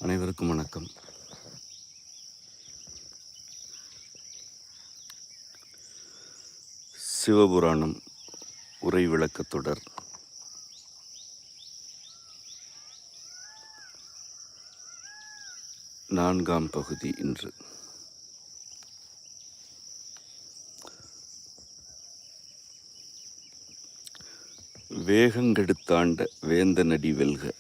அனைவருக்கும் வணக்கம். சிவபுராணம் உரை விளக்கத் தொடர் 4ஆம் பகுதி. இன்று வேகங்கெடுத்தாண்ட வேந்தனடி வெல்க,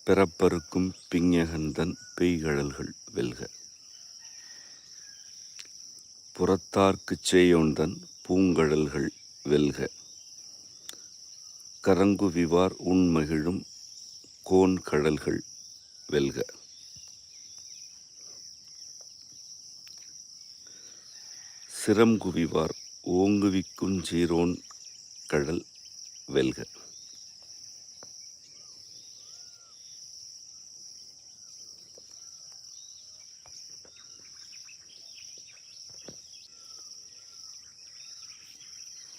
பிறப்பறுக்கும் பிஞகந்தன் பெய்கழல்கள் வெல்க, புறத்தார்க்குச் சேயோன்தன் பூங்கழல்கள் வெல்க, கரங்குவிவார் உண்மகிழும் கோன்கழல்கள் வெல்க, சிரம்குவிவார் ஓங்குவிக்குஞ் சீரோன் கழல் வெல்க.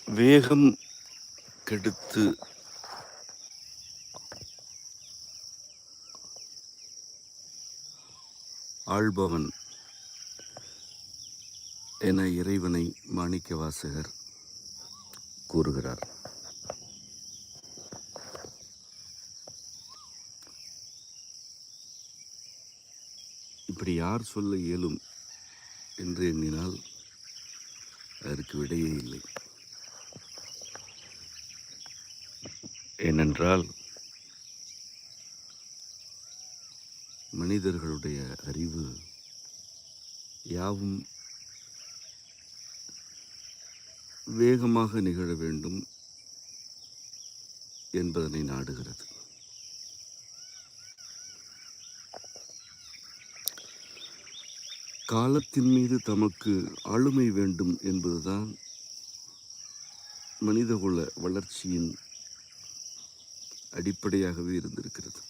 வேகம் கெடுத்து ஆள்பவன் என இறைவனை மாணிக்கவாசகர் கூறுகிறார். இப்படி யார் சொல்ல இயலும் என்று எண்ணினால் அதற்கு விடையே இல்லை. ஏனென்றால் மனிதர்களுடைய அறிவு யாவும் வேகமாக நிகழ வேண்டும் என்பதனை நாடுகிறது. காலத்தின் மீது தமக்கு ஆளுமை வேண்டும் என்பதுதான் மனிதகுல வளர்ச்சியின் அடிப்படையாகவே இருந்திருக்கிறது.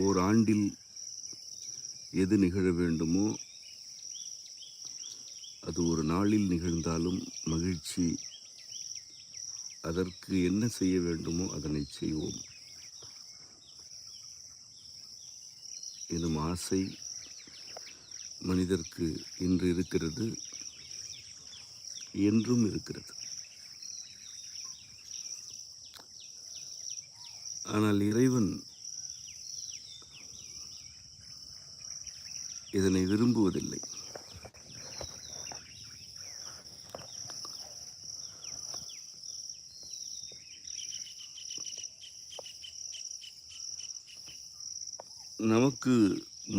ஓர் ஆண்டில் எது நிகழ வேண்டுமோ அது ஒரு நாளில் நிகழ்ந்தாலும் மகிழ்ச்சி. அதற்கு என்ன செய்ய வேண்டுமோ அதனை செய்வோம் எனும் ஆசை மனிதர்க்கு இன்று இருக்கிறது, என்றும் இருக்கிறது. ஆனால் இறைவன் இதனை விரும்புவதில்லை. நமக்கு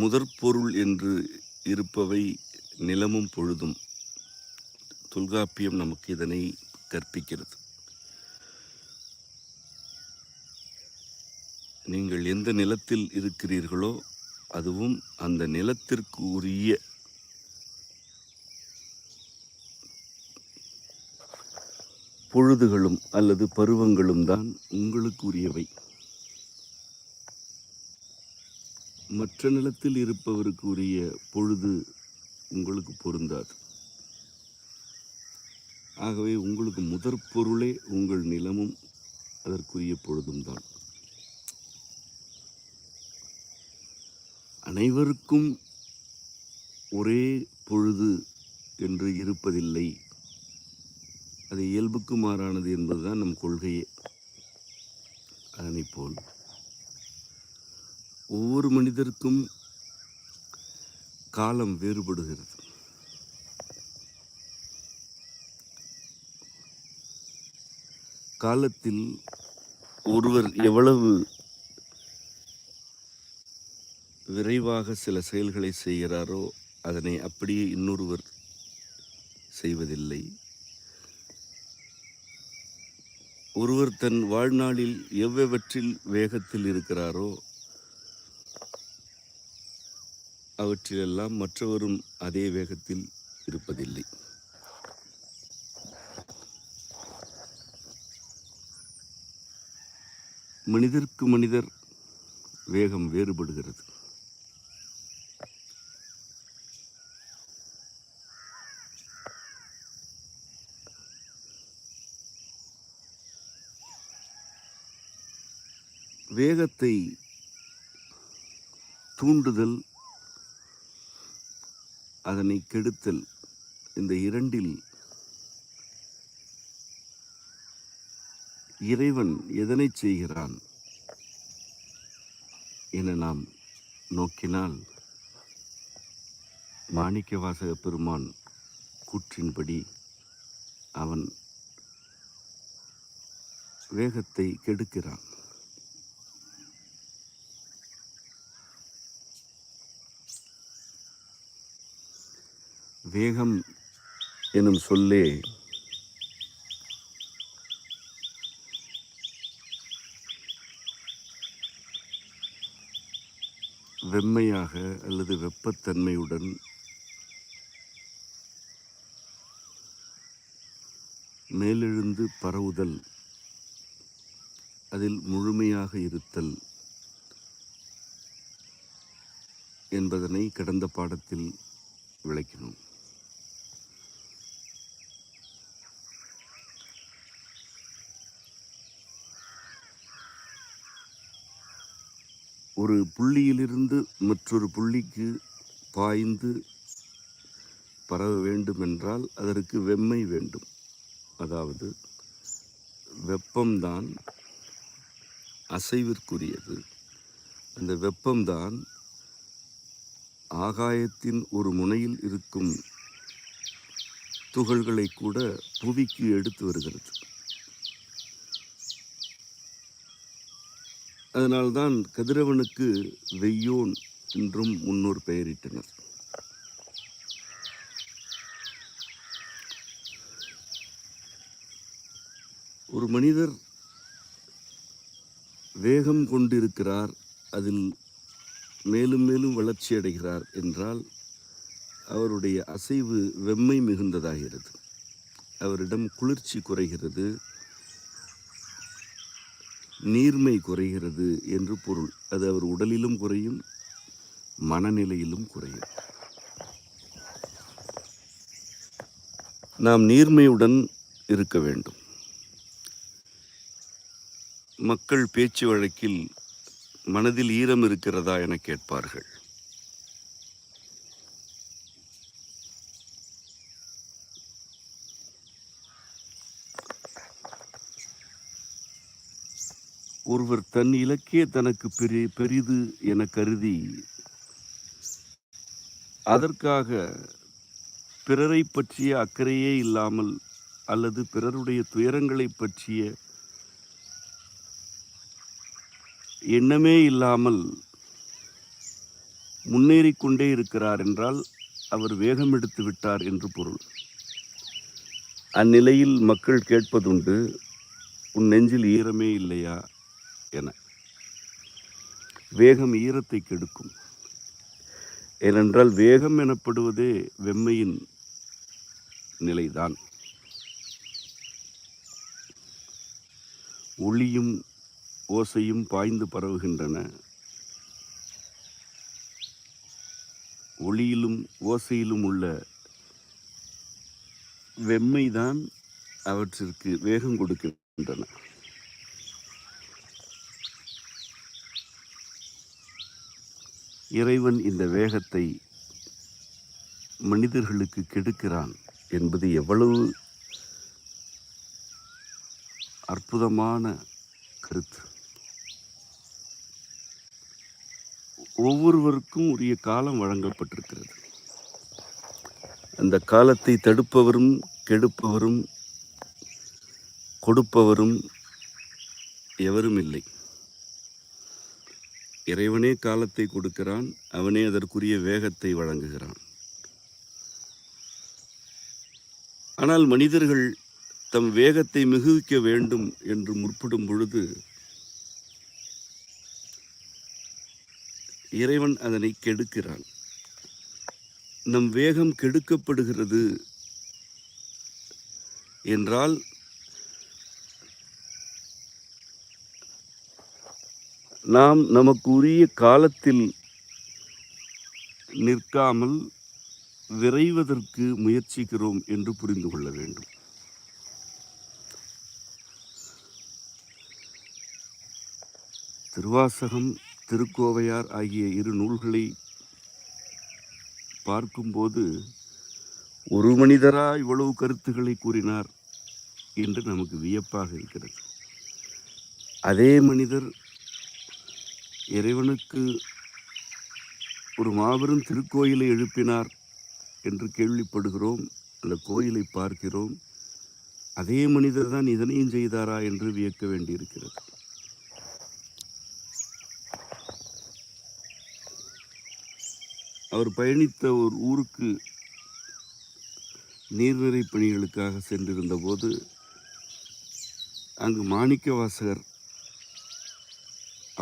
முதற்பொருள் என்று இருப்பவை நிலமும் பொழுதும். தொல்காப்பியம் நமக்கு இதனை கற்பிக்கிறது. நீங்கள் எந்த நிலத்தில் இருக்கிறீர்களோ அதுவும் அந்த நிலத்திற்கு உரிய பொழுதுகளும் அல்லது பருவங்களும் தான் உங்களுக்கு உரியவை. மற்ற நிலத்தில் இருப்பவருக்கு உரிய பொழுது உங்களுக்கு பொருந்தாது. ஆகவே உங்களுக்கு முதற்பொருளே உங்கள் நிலமும் அதற்குரிய பொழுதும் தான். அனைவருக்கும் ஒரே பொழுது என்று இருப்பதில்லை. அது இயல்புக்கு மாறானது என்பதுதான் நம் கொள்கையே. அதனைப்போல் ஒவ்வொரு மனிதருக்கும் காலம் வேறுபடுகிறது. காலத்தில் ஒருவர் எவ்வளவு விரைவாக சில செயல்களை செய்கிறாரோ அதனை அப்படியே இன்னொருவர் செய்வதில்லை. ஒருவர் தன் வாழ்நாளில் எவ்வளவற்றில் வேகத்தில் இருக்கிறாரோ அவற்றிலெல்லாம் மற்றவரும் அதே வேகத்தில் இருப்பதில்லை. மனிதருக்கு மனிதர் வேகம் வேறுபடுகிறது. வேகத்தை தூண்டுதல், அதனை கெடுத்தல், இந்த இரண்டில் இறைவன் எதனை செய்கிறான் என நாம் நோக்கினால், மாணிக்கவாசக பெருமான் கூற்றின்படி அவன் வேகத்தை கெடுக்கிறான். வேகம் எனும் சொல்லே வெம்மையாக அல்லது வெப்பத்தன்மையுடன் மேலெழுந்து பரவுதல், அதில் முழுமையாக இருத்தல் என்பதனை கடந்த பாடத்தில் விளக்கினோம். ஒரு புள்ளியிலிருந்து மற்றொரு புள்ளிக்கு பாய்ந்து பரவ வேண்டுமென்றால் அதற்கு வெம்மை வேண்டும். அதாவது வெப்பம்தான் அசைவிற்குரியது. அந்த வெப்பம்தான் ஆகாயத்தின் ஒரு முனையில் இருக்கும் துகள்களை கூட புவிக்கு எடுத்து வருகிறது. அதனால்தான் கதிரவனுக்கு வெய்யோன் என்றும் முன்னோர் பெயரிட்டனர். ஒரு மனிதர் வேகம் கொண்டிருக்கிறார், அதில் மேலும் மேலும் வளர்ச்சி அடைகிறார் என்றால் அவருடைய அசைவு வெம்மை மிகுந்ததாகிறது. அவரிடம் குளிர்ச்சி குறைகிறது, நீர்மை குறைகிறது என்று பொருள். அது அவர் உடலிலும் குறையும், மனநிலையிலும் குறையும். நாம் நீர்மையுடன் இருக்க வேண்டும். மக்கள் பேச்சு வழக்கில் மனதில் ஈரம் இருக்கிறதா என கேட்பார்கள். ஒருவர் தன் இலக்கே தனக்கு பெரிது என கருதி அதற்காக பிறரை பற்றிய அக்கறையே இல்லாமல் அல்லது பிறருடைய துயரங்களை பற்றிய எண்ணமே இல்லாமல் முன்னேறிக்கொண்டே இருக்கிறார் என்றால் அவர் வேகம் எடுத்து விட்டார் என்று பொருள். அந்நிலையில் மக்கள் கேட்பதுண்டு, உன் நெஞ்சில் ஈரமே இல்லையா என. வேகம் ஈரத்தை கெடுக்கும். ஏனென்றால் வேகம் எனப்படுவதே வெம்மையின் நிலைதான். ஒளியும் ஓசையும் பாய்ந்து பரவுகின்றன. ஒளியிலும் ஓசையிலும் உள்ள வெம்மைதான் அவற்றிற்கு வேகம் கொடுக்கின்றன. இறைவன் இந்த வேகத்தை மனிதர்களுக்கு கெடுக்கிறான் என்பது எவ்வளவு அற்புதமான கருத்து. ஒவ்வொருவருக்கும் உரிய காலம் வழங்கப்பட்டிருக்கிறது. அந்த காலத்தை தடுப்பவரும் கெடுப்பவரும் கொடுப்பவரும் எவரும் இல்லை. இறைவனே காலத்தை கொடுக்கிறான், அவனே அதற்குரிய வேகத்தை வழங்குகிறான். ஆனால் மனிதர்கள் தம் வேகத்தை மிகுவிக்க வேண்டும் என்று முற்படும் பொழுது இறைவன் அதனை கெடுக்கிறான். நம் வேகம் கெடுக்கப்படுகிறது என்றால் நாம் நமக்கு உரிய காலத்தில் நிற்காமல் விரைவதற்கு முயற்சிக்கிறோம் என்று புரிந்து கொள்ள வேண்டும். திருவாசகம், திருக்கோவையார் ஆகிய இரு நூல்களை பார்க்கும்போது ஒரு மனிதரா இவ்வளவு கருத்துக்களை கூறினார் என்று நமக்கு வியப்பாக இருக்கிறது. அதே மனிதர் இறைவனுக்கு ஒரு மாபெரும் திருக்கோயிலை எழுப்பினார் என்று கேள்விப்படுகிறோம், அந்த கோயிலை பார்க்கிறோம். அதே மனிதர் தான் இதனையும் செய்தாரா என்று வியக்க வேண்டியிருக்கிறது. அவர் பயணித்த ஒரு ஊருக்கு நீர்நிறை பணிகளுக்காக சென்றிருந்த போது அங்கு மாணிக்கவாசகர்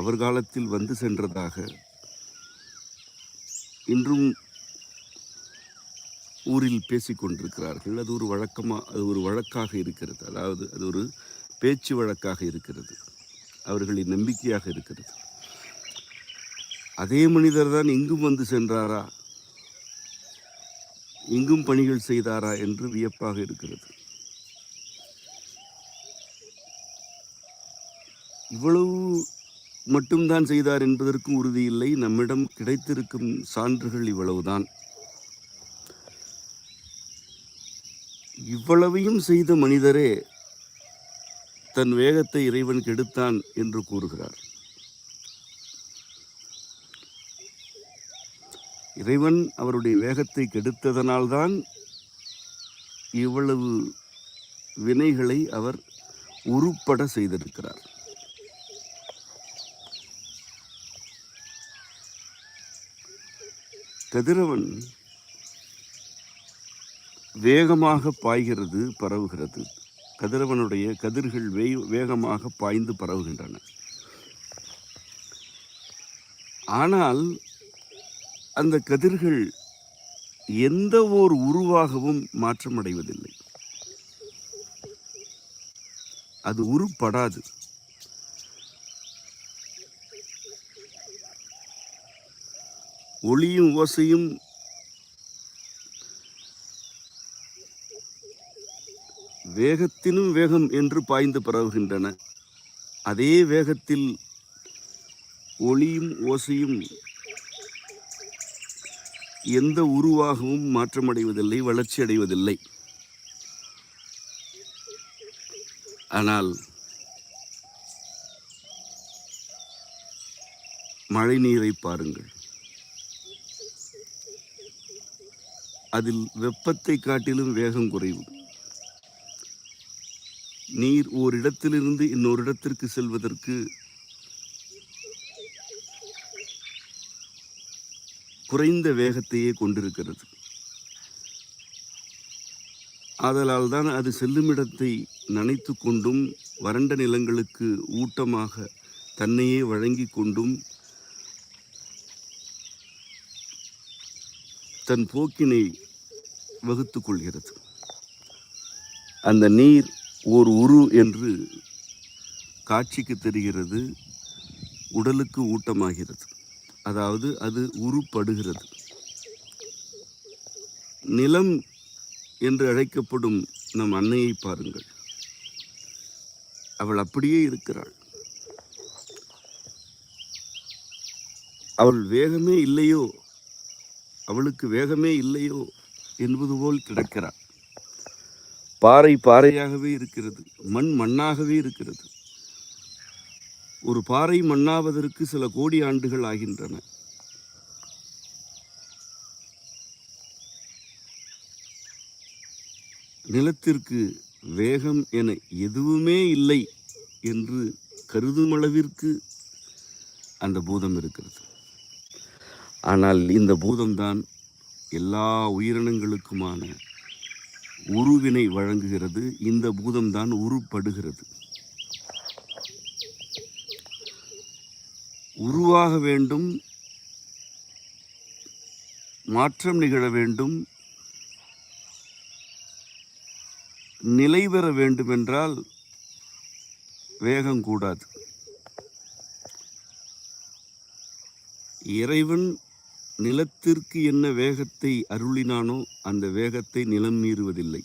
அவர் காலத்தில் வந்து சென்றதாக இன்றும் ஊரில் பேசிக்கொண்டிருக்கிறார்கள். அது ஒரு வழக்காக இருக்கிறது. அதாவது அது ஒரு பேச்சு வழக்காக இருக்கிறது, அவர்களின் நம்பிக்கையாக இருக்கிறது. அதே மனிதர் தான் இங்கும் வந்து சென்றாரா, இங்கும் பணிகள் செய்தாரா என்று வியப்பாக இருக்கிறது. இவ்வளவு மட்டும்தான் செய்தார் என்பதற்கும் உறுதியில்லை. நம்மிடம் கிடைத்திருக்கும் சான்றுகள் இவ்வளவுதான். இவ்வளவையும் செய்த மனிதரே தன் வேகத்தை இறைவன் கெடுத்தான் என்று கூறுகிறார். இறைவன் அவருடைய வேகத்தை கெடுத்ததனால்தான் இவ்வளவு வினைகளை அவர் உருப்பட செய்திருக்கிறார். கதிரவன் வேகமாக பாய்கிறது, பரவுகிறது. கதிரவனுடைய கதிர்கள் வேகமாக பாய்ந்து பரவுகின்றன. ஆனால் அந்த கதிர்கள் எந்த ஓர் உருவாகவும் மாற்றமடைவதில்லை. அது உருப்படாது. ஒளியும் ஓசையும் வேகத்தினும் வேகம் என்று பாய்ந்து பரவுகின்றன. அதே வேகத்தில் ஒளியும் ஓசையும் எந்த உருவாகவும் மாற்றமடைவதில்லை, வளர்ச்சி அடைவதில்லை. ஆனால் மழை நீரை பாருங்கள். அதில் வெப்பத்தை காட்டிலும் வேகம் குறைவு. நீர் ஓரிடத்திலிருந்து இன்னொரு இடத்திற்கு செல்வதற்கு குறைந்த வேகத்தையே கொண்டிருக்கிறது. ஆதலால் தான் அது செல்லும் இடத்தை நனைத்து கொண்டும் வறண்ட நிலங்களுக்கு ஊட்டமாக தன்னையே வழங்கி கொண்டும் தன் போக்கினை வகுத்து கொள்கிறது. அந்த நீர் ஓர் உரு என்று காட்சிக்கு தெரிகிறது, உடலுக்கு ஊட்டமாகிறது. அதாவது அது உருப்படுகிறது. நிலம் என்று அழைக்கப்படும் நம் அன்னையை பாருங்கள். அவள் அப்படியே இருக்கிறாள். அவள் வேகமே இல்லையோ, அவளுக்கு வேகமே இல்லையோ என்பது போல் கிடக்கிறாள். பாறை பாறையாகவே இருக்கிறது, மண் மண்ணாகவே இருக்கிறது. ஒரு பாறை மண்ணாவதற்கு சில கோடி ஆண்டுகள் ஆகின்றன. நிலத்திற்கு வேகம் என எதுவுமே இல்லை என்று கருதும் அளவிற்கு அந்த பூதம் இருக்கிறது. ஆனால் இந்த பூதம்தான் எல்லா உயிரினங்களுக்குமான உருவினை வழங்குகிறது. இந்த பூதம்தான் உருப்படுகிறது. உருவாக வேண்டும், மாற்றம் நிகழ வேண்டும், நிலை பெற வேண்டுமென்றால் வேகம் கூடாது. இறைவன் நிலத்திற்கு என்ன வேகத்தை அருளினானோ அந்த வேகத்தை நிலம் மீறுவதில்லை.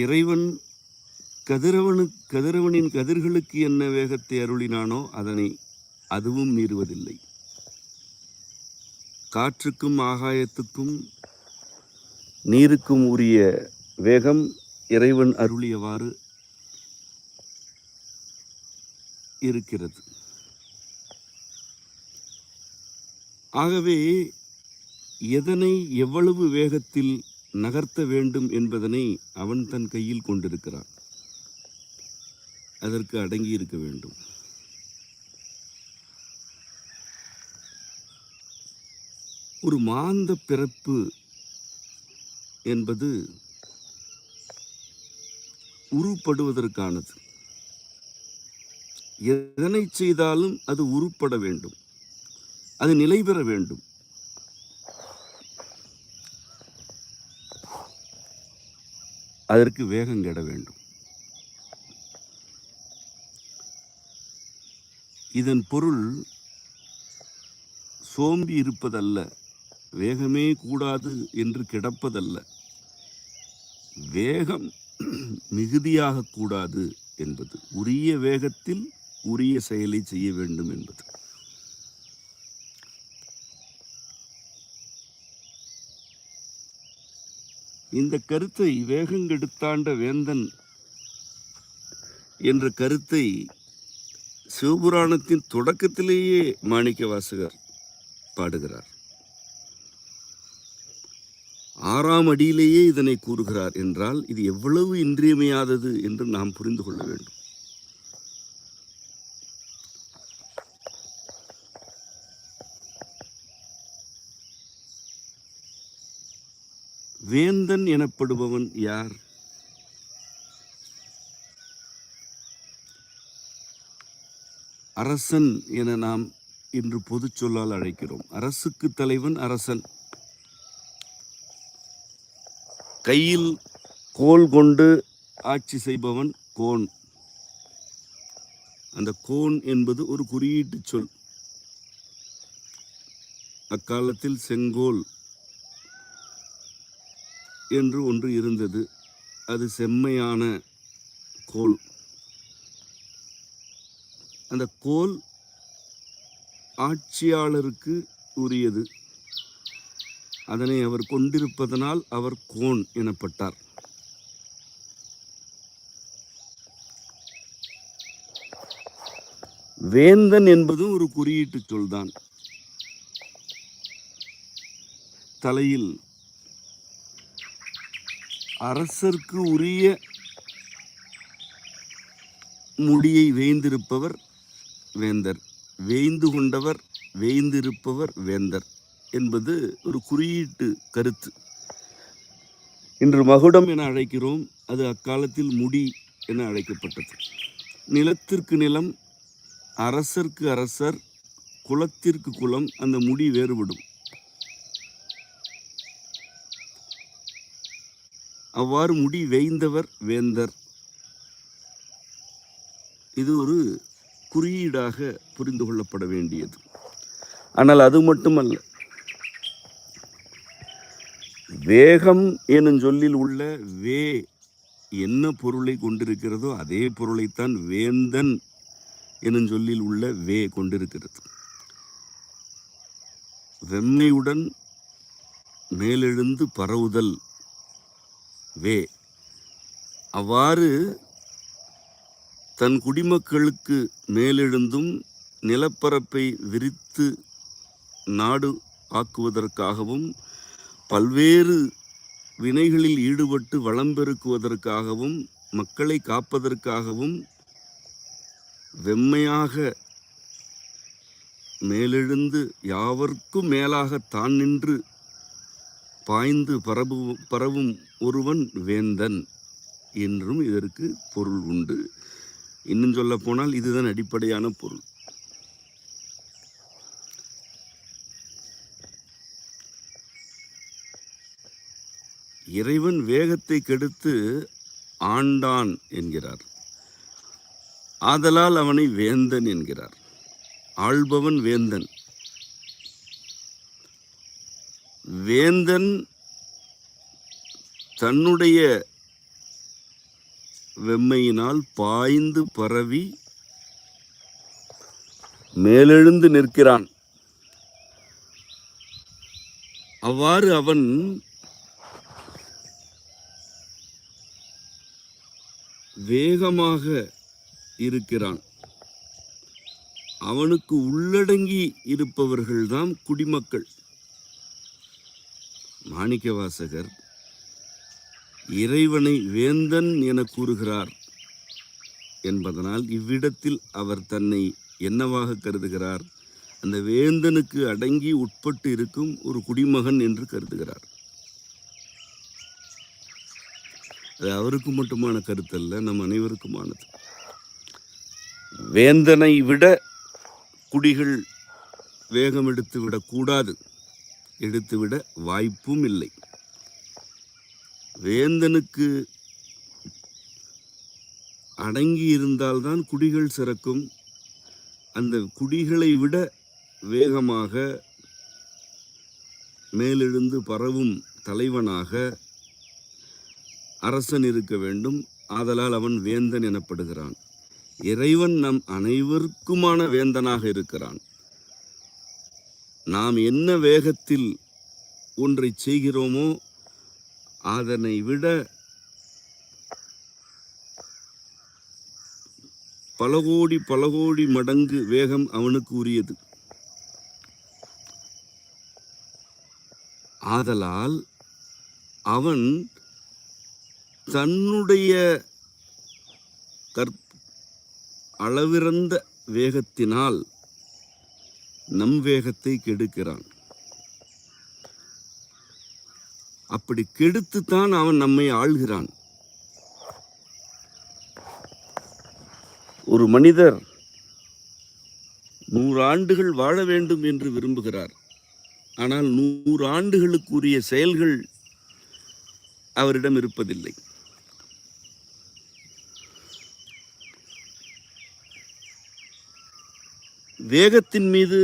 இறைவன் கதிரவனின் கதிர்களுக்கு என்ன வேகத்தை அருளினானோ அதனை அதுவும் மீறுவதில்லை. காற்றுக்கும் ஆகாயத்துக்கும் நீருக்கும் உரிய வேகம் இறைவன் அருளியவாறு இருக்கிறது. ஆகவே எதனை எவ்வளவு வேகத்தில் நகர்த்த வேண்டும் என்பதனை அவன் தன் கையில் கொண்டிருக்கிறான். அதற்கு அடங்கி இருக்க வேண்டும். ஒரு மாந்த பிறப்பு என்பது உருப்படுவதற்கானது. எதனை செய்தாலும் அது உருப்பட வேண்டும், அது நிலை பெற வேண்டும். அதற்கு வேகம் கெட வேண்டும். இதன் பொருள் சோம்பி இருப்பதல்ல, வேகமே கூடாது என்று கிடப்பதல்ல, வேகம் மிகுதியாக கூடாது என்பது, உரிய வேகத்தில் உரிய செயலை செய்ய வேண்டும் என்பது. இந்த கருத்தை வேகங்கெடுத்தாண்ட வேந்தன் என்ற கருத்தை சிவபுராணத்தின் தொடக்கத்திலேயே மாணிக்கவாசகர் பாடுகிறார். 6ஆம் அடியிலேயே இதனை கூறுகிறார் என்றால் இது எவ்வளவு இன்றியமையாதது என்று நாம் புரிந்து கொள்ள வேண்டும். வேந்தன் எனப்படுபவன் யார்? அரசன் என நாம் இன்று பொது சொல்லால் அழைக்கிறோம். அரசுக்கு தலைவன் அரசன். கையில் கோல் கொண்டு ஆட்சி செய்பவன் கோன். அந்த கோன் என்பது ஒரு குறியீட்டு சொல். அக்காலத்தில் செங்கோல் என்று ஒன்று இருந்தது. அது செம்மையான கோல். அந்த கோல் ஆட்சியாளருக்கு உரியது. அதனை அவர் கொண்டிருப்பதனால் அவர் கோன் எனப்பட்டார். வேந்தன் என்பது ஒரு குறியீட்டு சொல்தான். தலையில் அரசருக்கு உரிய முடியை வேய்ந்திருப்பவர் வேந்தர், வேய்ந்து கொண்டவர் வேய்ந்திருப்பவர் வேந்தர் என்பது ஒரு குறியீட்டு கருத்து. இன்று மகுடம் என அழைக்கிறோம், அது அக்காலத்தில் முடி என அழைக்கப்பட்டது. நிலத்திற்கு நிலம், அரசர்க்கு அரசர், குலத்திற்கு குலம், அந்த முடி வேறுபடும். அவ்வாறு முடி வேய்ந்தவர் வேந்தர். இது ஒரு குறியீடாக புரிந்து கொள்ளப்பட வேண்டியது. ஆனால் அது மட்டுமல்ல, வேகம் எனும் சொல்லில் உள்ள வே என்ன பொருளை கொண்டிருக்கிறதோ அதே பொருளைத்தான் வேந்தன் எனும் சொல்லில் உள்ள வே கொண்டிருக்கிறது. வெம்மையுடன் மேலெழுந்து பரவுதல் வே. அவ்வாறு தன் குடிமக்களுக்கு மேலெழுந்தும் நிலப்பரப்பை விரித்து நாடு ஆக்குவதற்காகவும் பல்வேறு வினைகளில் ஈடுபட்டு வளம் பெருக்குவதற்காகவும் மக்களை காப்பதற்காகவும் வெம்மையாக மேலெழுந்து யாவர்க்கும் மேலாக தான் நின்று பாய்ந்து பரவும் ஒருவன் வேந்தன் என்றும் இதற்கு பொருள் உண்டு. இன்னும் சொல்ல போனால் இதுதான் அடிப்படையான பொருள். இறைவன் வேகத்தை கெடுத்து ஆண்டான் என்கிறார். ஆதலால் அவனை வேந்தன் என்கிறார். ஆள்பவன் வேந்தன். வேந்தன் தன்னுடைய வெம்மையினால் பாய்ந்து பரவி மேலெழுந்து நிற்கிறான். அவ்வாறு அவன் வேகமாக இருக்கிறான். அவனுக்கு உள்ளடங்கி இருப்பவர்கள்தான் குடிமக்கள். மாணிக்கவாசகர் இறைவனை வேந்தன் என கூறுகிறார் என்பதனால் இவ்விடத்தில் அவர் தன்னை என்னவாக கருதுகிறார்? அந்த வேந்தனுக்கு அடங்கி உட்பட்டு இருக்கும் ஒரு குடிமகன் என்று கருதுகிறார். அது அவருக்கு மட்டுமான கருத்தல்ல, நம் அனைவருக்குமானது. வேந்தனை விட குடிகள் வேகம் எடுத்து விடக்கூடாது, எடுத்துவிட வாய்ப்பும் இல்லை. வேந்தனுக்கு அடங்கி இருந்தால்தான் குடிகள் சிறக்கும். அந்த குடிகளை விட வேகமாக மேலெழுந்து பரவும் தலைவனாக அரசன் இருக்க வேண்டும். ஆதலால் அவன் வேந்தன் எனப்படுகிறான். இறைவன் நம் அனைவருக்குமான வேந்தனாக இருக்கிறான். நாம் என்ன வேகத்தில் ஒன்றை செய்கிறோமோ அதனை விட பல கோடி மடங்கு வேகம் அவனுக்கு உரியது. ஆதலால் அவன் தன்னுடைய அளவிறந்த வேகத்தினால் நம் வேகத்தை கெடுக்கிறான். அப்படி கெடுத்துத்தான் அவன் நம்மை ஆள்கிறான். ஒரு மனிதர் 100 ஆண்டுகள் வாழ வேண்டும் என்று விரும்புகிறார். ஆனால் 100 ஆண்டுகளுக்குரிய செயல்கள் அவரிடம் இருப்பதில்லை. வேகத்தின் மீது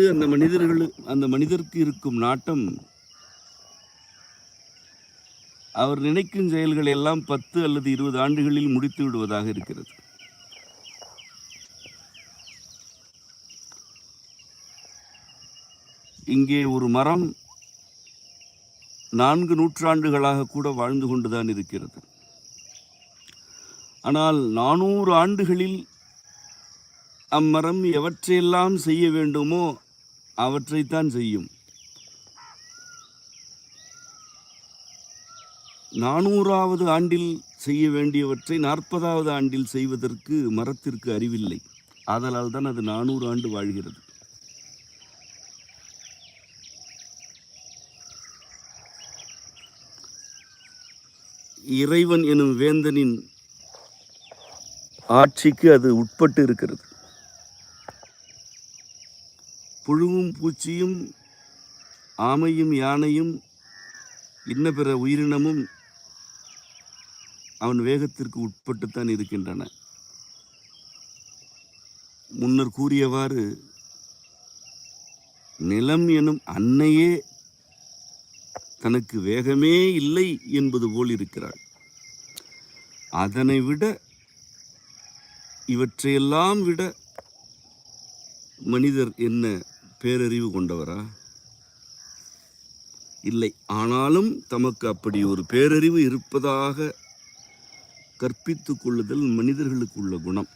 அந்த மனிதருக்கு இருக்கும் நாட்டம் அவர் நினைக்கும் செயல்கள் எல்லாம் 10 அல்லது 20 ஆண்டுகளில் முடித்து விடுவதாக இருக்கிறது. இங்கே ஒரு மரம் 4 நூற்றாண்டுகளாக கூட வாழ்ந்து கொண்டுதான் இருக்கிறது. ஆனால் 400 ஆண்டுகளில் அம்மரம் எவற்றையெல்லாம் செய்ய வேண்டுமோ அவற்றைத்தான் செய்யும். 400வது ஆண்டில் செய்ய வேண்டியவற்றை 40வது ஆண்டில் செய்வதற்கு மரத்திற்கு அறிவில்லை. ஆதலால் தான் அது 400 ஆண்டு வாழ்கிறது. இறைவன் எனும் வேந்தனின் ஆட்சிக்கு அது உட்பட்டு இருக்கிறது. புழுவும் பூச்சியும் ஆமையும் யானையும் இன்ன பிற உயிரினமும் அவன் வேகத்திற்கு உட்பட்டுத்தான் இருக்கின்றன. முன்னர் கூறியவாறு நிலம் எனும் அன்னையே தனக்கு வேகமே இல்லை என்பது போல் இருக்கிறாள். அதனை விட இவற்றையெல்லாம் விட மனிதர் என்ன பேரறிவு கொண்டவரா? இல்லை. ஆனாலும் தமக்கு அப்படி ஒரு பேரறிவு இருப்பதாக கற்பித்துக் கொள்ளுதல் மனிதர்களுக்கு உள்ள குணம்.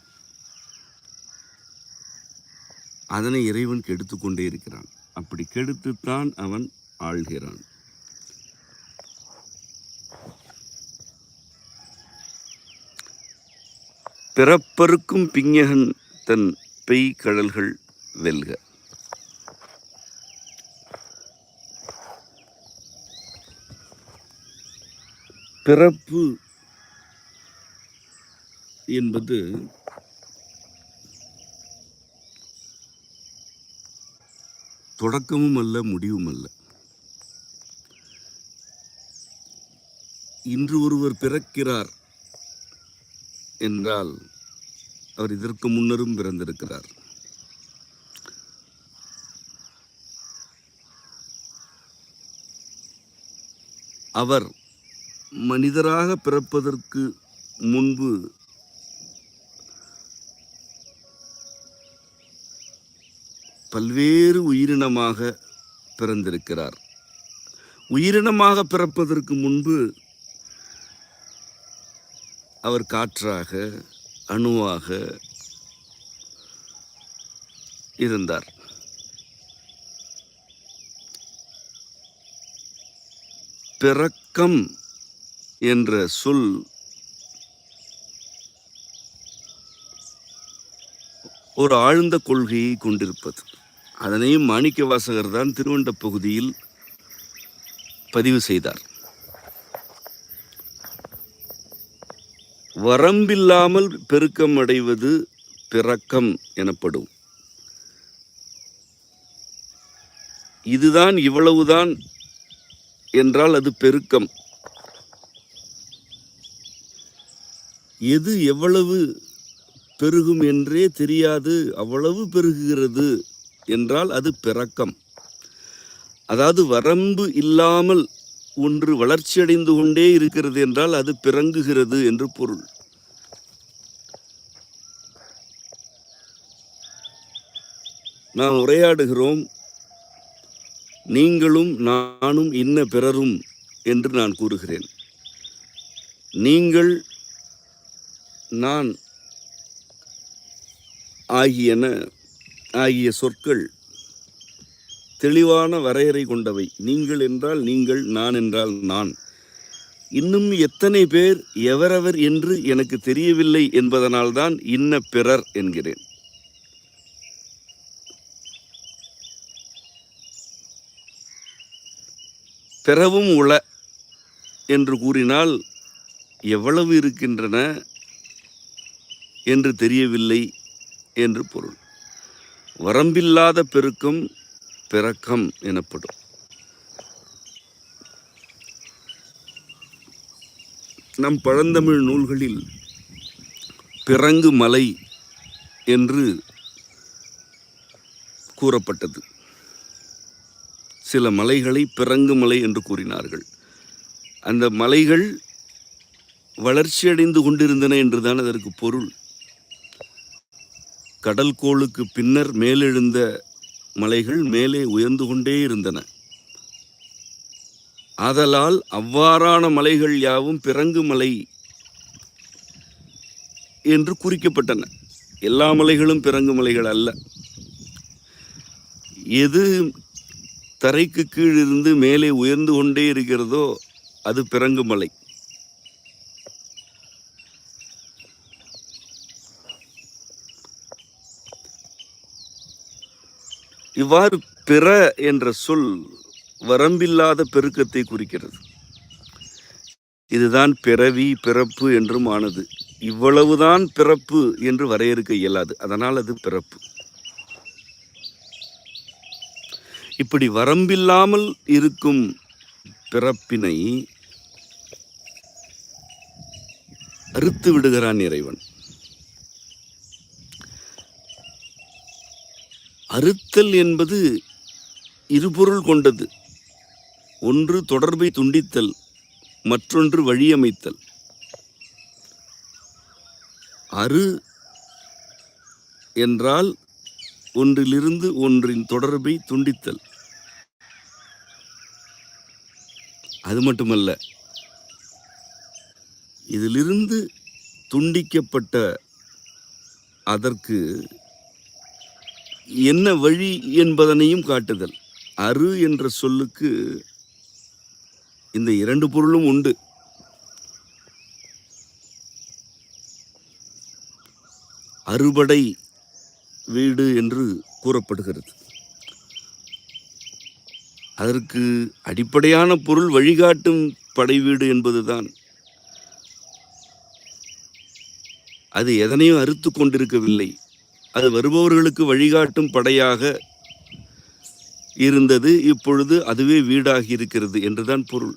அதனை இறைவன் கெடுத்து கொண்டே இருக்கிறான். அப்படி கெடுத்துத்தான் அவன் ஆள்கிறான். பிறப்பருக்கும் பிஞகன் தன் பெய் கடல்கள் வெல்க. பிறப்பு என்பது தொடக்கமும் அல்ல, முடிவும் அல்ல. இன்று ஒருவர் பிறக்கிறார் என்றால் அவர் இதற்கு முன்னரும் பிறந்திருக்கிறார். அவர் மனிதராக பிறப்பதற்கு முன்பு பல்வேறு உயிரினமாக பிறந்திருக்கிறார். உயிரினமாக பிறப்பதற்கு முன்பு அவர் காற்றாக, அணுவாக இருந்தார். பிறக்கம் என்ற சொல் ஒரு ஆழ்ந்த கொள்கையை கொண்டிருப்பது. அதனையும் மாணிக்கவாசகர் தான் திருவண்ட பகுதியில் பதிவு செய்தார். வரம்பில்லாமல் பெருக்கம் அடைவது பிறக்கம் எனப்படும். இதுதான் இவ்வளவுதான் என்றால் அது பெருக்கம். எது எவ்வளவு பெருகும் என்றே தெரியாது, அவ்வளவு பெருகுகிறது என்றால் அது பிறக்கம். அதாவது வரம்பு இல்லாமல் ஒன்று வளர்ச்சியடைந்து கொண்டே இருக்கிறது என்றால் அது பிறங்குகிறது என்று பொருள். நாம் உரையாடுகிறோம், நீங்களும் நானும் இன்ன பிறரும் என்று நான் கூறுகிறேன். நீங்கள், நான் ஆகிய சொற்கள் தெளிவான வரையறை கொண்டவை. நீங்கள் என்றால் நீங்கள், நான் என்றால் நான். இன்னும் எத்தனை பேர் எவரவர் என்று எனக்கு தெரியவில்லை என்பதனால்தான் இன்ன பிறர் என்கிறேன். பிறவும் உள என்று கூறினால் எவ்வளவு இருக்கின்றன என்று தெரியவில்லை என்று பொருள். வரம்பில்லாத பெருக்கம் பிறக்கம் எனப்படும். நம் பழந்தமிழ் நூல்களில் பிறங்கு மலை என்று கூறப்பட்டது. சில மலைகளை பிறங்கு மலை என்று கூறினார்கள். அந்த மலைகள் வளர்ச்சியடைந்து கொண்டிருந்தன என்றுதான் அதற்கு பொருள். கடல் கோளுக்கு பின்னர் மேலெழுந்த மலைகள் மேலே உயர்ந்து கொண்டே இருந்தன. ஆதலால் அவ்வாறான மலைகள் யாவும் பிறங்கு மலை என்று குறிக்கப்பட்டன. எல்லா மலைகளும் பிறங்கு மலைகள் அல்ல. எது தரைக்கு கீழ் இருந்து மேலே உயர்ந்து கொண்டே இருக்கிறதோ அது பிறங்கு மலை. இவ்வாறு பிற என்ற சொல் வரம்பில்லாத பெருக்கத்தை குறிக்கிறது. இதுதான் பிறவி, பிறப்பு என்றும் ஆனது. இவ்வளவுதான் பிறப்பு என்று வரையறுக்க இயலாது. அதனால் அது பிறப்பு. இப்படி வரம்பில்லாமல் இருக்கும் பிறப்பினை அறுத்து விடுகிறான் இறைவன். அறுத்தல் என்பது இருபொருள் கொண்டது. ஒன்று தொடர்பை துண்டித்தல், மற்றொன்று வழியமைத்தல். அறு என்றால் ஒன்றிலிருந்து ஒன்றின் தொடர்பை துண்டித்தல். அது மட்டுமல்ல, இதிலிருந்து துண்டிக்கப்பட்ட அதற்கு என்ன வழி என்பதனையும் காட்டுதல். அறு என்ற சொல்லுக்கு இந்த இரண்டு பொருளும் உண்டு. அறுபடை வீடு என்று கூறப்படுகிறது. அதற்கு அடிப்படையான பொருள் வழிகாட்டும் படை வீடு என்பதுதான். அது எதனையும் அறுத்து கொண்டிருக்கவில்லை. அது வருபவர்களுக்கு வழிகாட்டும் படையாக இருந்தது. இப்பொழுது அதுவே வீடாகி இருக்கிறது என்றுதான் பொருள்.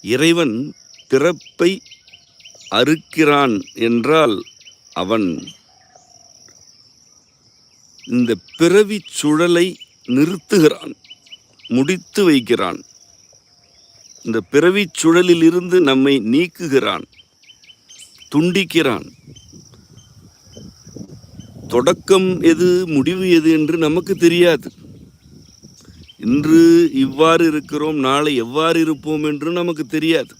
இறைவன் பிறப்பை அறுக்கிறான் என்றால் அவன் இந்த பிறவி சுழலை நிறுத்துகிறான், முடித்து வைக்கிறான். இந்த பிறவி சுழலில் இருந்து நம்மை நீக்குகிறான். துண்டிக்கிறான். தொடக்கம் எது, முடிவு எது என்று நமக்கு தெரியாது. இன்று இவ்வாறு இருக்கிறோம், நாளை எவ்வாறு இருப்போம் என்று நமக்கு தெரியாது.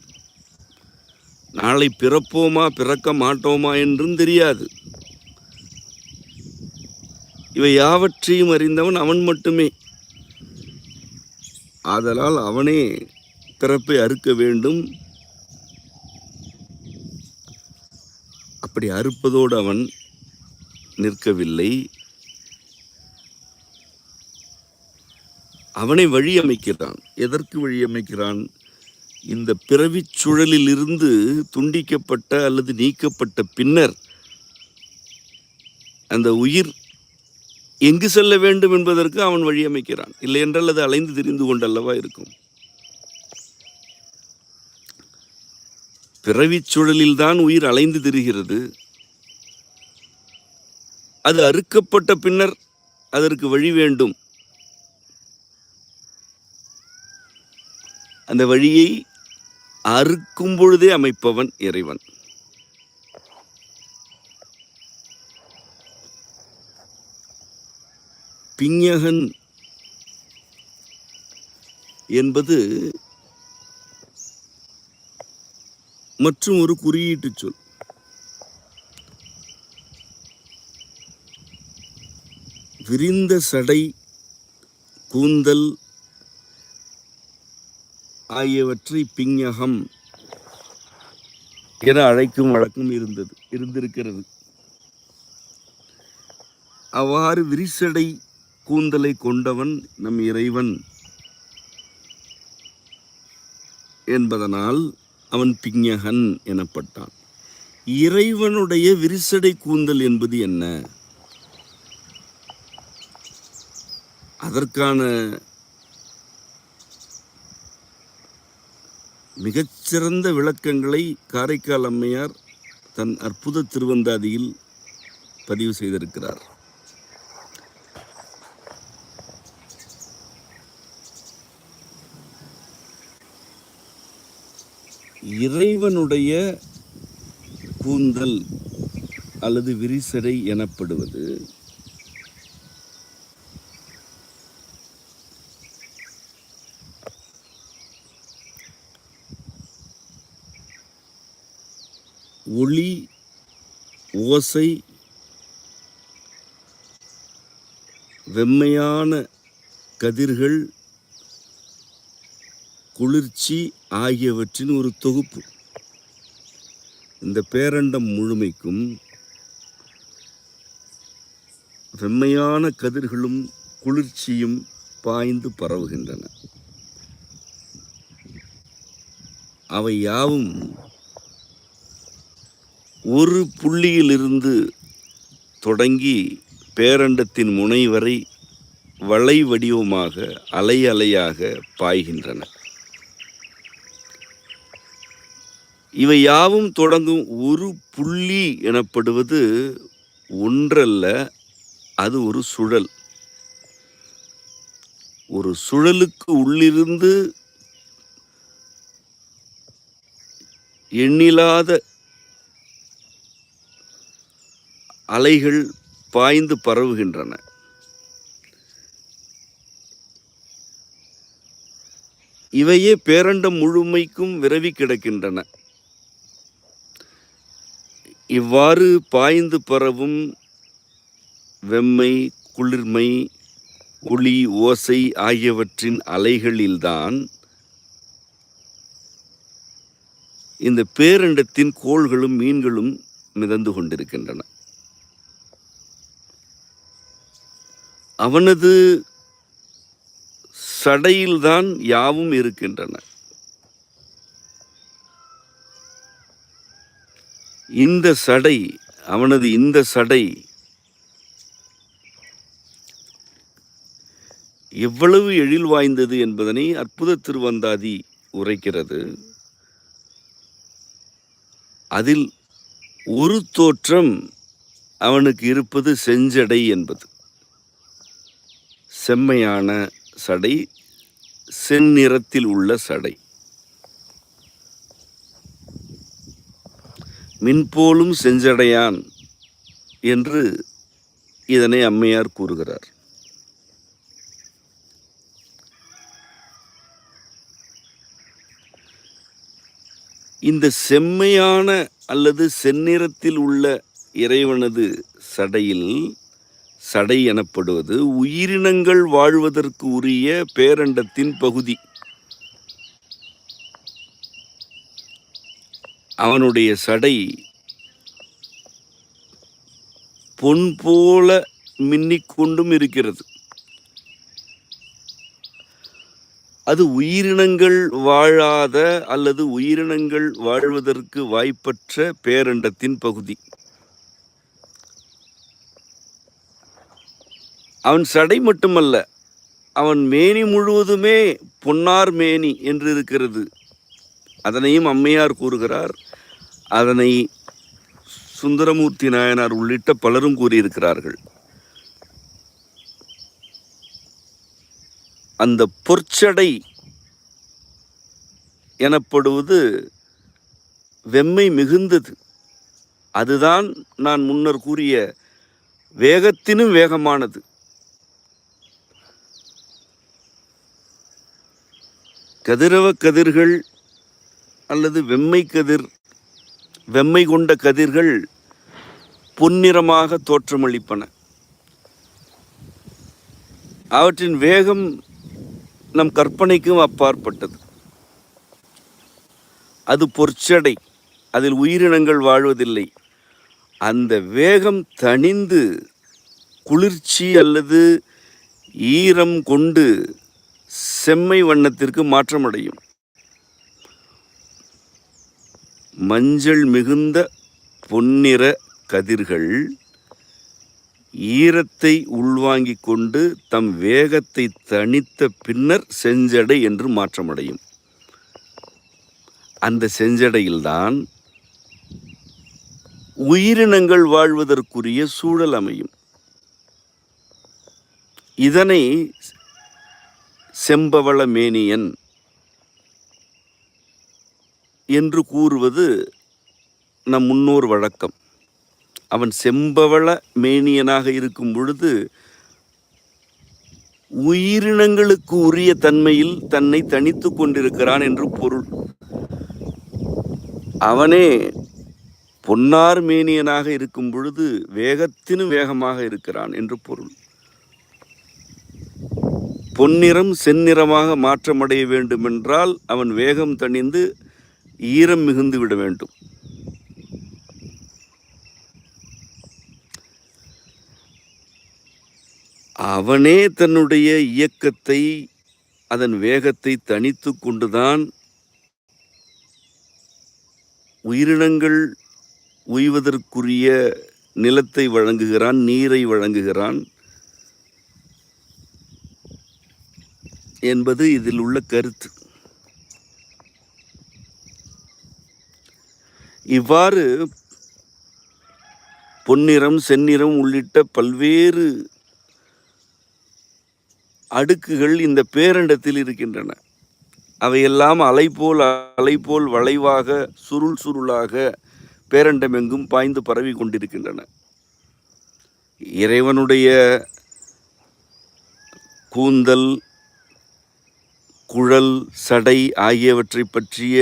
நாளை பிறப்போமா பிறக்க மாட்டோமா என்றும் தெரியாது. இவை யாவற்றையும் அறிந்தவன் அவன் மட்டுமே. ஆதலால் அவனே பிறப்பை அறுக்க வேண்டும். அப்படி அறுப்பதோடு அவன் நிற்கவில்லை. அவனை வழி அமைக்கிறான். எதற்கு வழி அமைக்கிறான்? இந்த பிறவிச் சுழலில் இருந்து துண்டிக்கப்பட்ட அல்லது நீக்கப்பட்ட பின்னர் அந்த உயிர் எங்கு செல்ல வேண்டும் என்பதற்கு அவன் வழி அமைக்கிறான். இல்லை என்றால் அது அலைந்து திரிந்து கொண்டல்லவா இருக்கும். பிறவிச் சுழலில் தான் உயிர் அலைந்து திரிகிறது. அது அறுக்கப்பட்ட பின்னர் அதற்கு வழி வேண்டும். அந்த வழியை அறுக்கும் பொழுதே அமைப்பவன் இறைவன். பிஞகன் என்பது மற்றும் ஒரு குறியீட்டு சொல். விரிந்த சடை, கூந்தல் ஆகியவற்றை பிஞகம் என அழைக்கும் வழக்கம் இருந்திருக்கிறது. அவ்வாறு விரிசடை கூந்தலை கொண்டவன் நம் இறைவன் என்பதனால் அவன் பிஞகன் எனப்பட்டான். இறைவனுடைய விரிசடை கூந்தல் என்பது என்ன? அதற்கான மிகச்சிறந்த விளக்கங்களை காரைக்கால் அம்மையார் தன் அற்புத திருவந்தாதியில் பதிவு செய்திருக்கிறார். இறைவனுடைய கூந்தல் அல்லது விரிசடை எனப்படுவது ஒளி, ஓசை, வெம்மையான கதிர்கள், குளிர்ச்சி ஆகியவற்றின் ஒரு தொகுப்பு. இந்த பேரண்டம் முழுமைக்கும் வெம்மையான கதிர்களும் குளிர்ச்சியும் பாய்ந்து பரவுகின்றன. அவை யாவும் ஒரு புள்ளியிலிருந்து தொடங்கி பேரண்டத்தின் முனை வரை வளை வடிவமாக அலை அலையாக பாய்கின்றன. இவை யாவும் தொடங்கும் ஒரு புள்ளி எனப்படுவது ஒன்றல்ல, அது ஒரு சுழல். ஒரு சுழலுக்கு உள்ளிருந்து எண்ணிலாத அலைகள் பாய்ந்து பரவுகின்றன. இவையே பேரண்டம் முழுமைக்கும் விரவி கிடக்கின்றன. இவ்வாறு பாய்ந்து பரவும் வெம்மை, குளிர்மை, ஒளி, ஓசை ஆகியவற்றின் அலைகளில்தான் இந்த பேரண்டத்தின் கோள்களும் மீன்களும் மிதந்து கொண்டிருக்கின்றன. அவனது சடையில்தான் யாவும் இருக்கின்றன. இந்த சடை, அவனது இந்த சடை எவ்வளவு எழில் வாய்ந்தது என்பதனை அற்புத திருவந்தாதி உரைக்கிறது. அதில் ஒரு தோற்றம் அவனுக்கு இருப்பது செஞ்சடை என்பது. செம்மையான சடை, செந்நிறத்தில் உள்ள சடை. மின்போலும் செஞ்சடையான் என்று இதனை அம்மையார் கூறுகிறார். இந்த செம்மையான அல்லது செந்நிறத்தில் உள்ள இறைவனது சடையில், சடை எனப்படுவது உயிரினங்கள் வாழ்வதற்கு உரிய பேரண்டத்தின் பகுதி. அவனுடைய சடை பொன் போல மின்னிக்கொண்டும் இருக்கிறது. அது உயிரினங்கள் வாழாத அல்லது உயிரினங்கள் வாழ்வதற்கு வாய்ப்பற்ற பேரண்டத்தின் பகுதி. அவன் சடை மட்டுமல்ல, அவன் மேனி முழுவதுமே பொன்னார் மேனி என்று இருக்கிறது. அதனையும் அம்மையார் கூறுகிறார். அதனை சுந்தரமூர்த்தி நாயனார் உள்ளிட்ட பலரும் கூறியிருக்கிறார்கள். அந்த பொற்சடை எனப்படுவது வெம்மை மிகுந்தது. அதுதான் நான் முன்னர் கூறிய வேகத்தினும் வேகமானது. கதிரவ கதிர்கள் அல்லது வெம்மை கொண்ட கதிர்கள் பொன்னிறமாக தோற்றமளிப்பன. அவற்றின் வேகம் நம் கற்பனைக்கும் அப்பாற்பட்டது. அது பொற்சடை, அதில் உயிரினங்கள் வாழ்வதில்லை. அந்த வேகம் தணிந்து குளிர்ச்சி அல்லது ஈரம் கொண்டு செம்மை வண்ணத்திற்கு மாற்றமடையும். மஞ்சள் மிகுந்த பொன்னிற கதிர்கள் ஈரத்தை உள்வாங்கிக் கொண்டு தம் வேகத்தை தணித்த பின்னர் செஞ்சடை என்று மாற்றமடையும். அந்த செஞ்சடையில்தான் உயிரினங்கள் வாழ்வதற்குரிய சூழல் அமையும். இதனை செம்பவள மேனியன் என்று கூறுவது நம் முன்னோர் வழக்கம். அவன் செம்பவள மேனியனாக இருக்கும் பொழுது உயிரினங்களுக்கு உரிய தன்மையில் தன்னை தனித்து கொண்டிருக்கிறான் என்று பொருள். அவனே பொன்னார் மேனியனாக இருக்கும் பொழுது வேகத்தினும் வேகமாக இருக்கிறான் என்று பொருள். பொன்னிறம் செந்நிறமாக மாற்றமடைய வேண்டுமென்றால் அவன் வேகம் தணிந்து ஈரம் மிகுந்து விட வேண்டும். அவனே தன்னுடைய இயக்கத்தை, அதன் வேகத்தை தணித்து கொண்டுதான் உயிரினங்கள் உய்வதற்குரிய நிலத்தை வழங்குகிறான், நீரை வழங்குகிறான் என்பது இதில் உள்ள கருத்து. இவ்வாறு பொன்னிறம், செந்நிறம் உள்ளிட்ட பல்வேறு அடுக்குகள் இந்த பேரண்டத்தில் இருக்கின்றன. அவையெல்லாம் அலை போல் வளைவாக சுருளாக பேரண்டமெங்கும் பாய்ந்து பரவி கொண்டிருக்கின்றன. இறைவனுடைய கூந்தல், குழல், சடை ஆகியவற்றை பற்றிய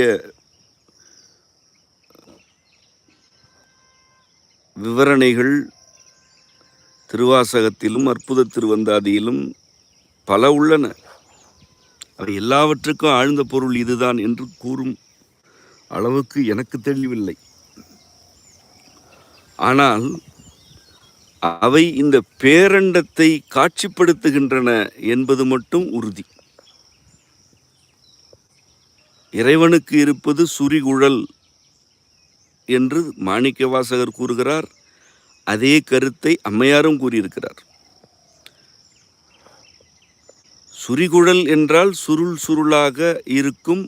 விவரணைகள் திருவாசகத்திலும் அற்புத திருவந்தாதியிலும் பல உள்ளன. அவை எல்லாவற்றுக்கும் ஆழ்ந்த பொருள் இதுதான் என்று கூறும் அளவுக்கு எனக்கு தெளிவில்லை. ஆனால் அவை இந்த பேரண்டத்தை காட்சிப்படுத்துகின்றன என்பது மட்டும் உறுதி. இறைவனுக்கு இருப்பது சுரிகுழல் என்று மாணிக்கவாசகர் கூறுகிறார். அதே கருத்தை அம்மையாரும் கூறியிருக்கிறார். சுரிகுழல் என்றால் சுருளாக இருக்கும்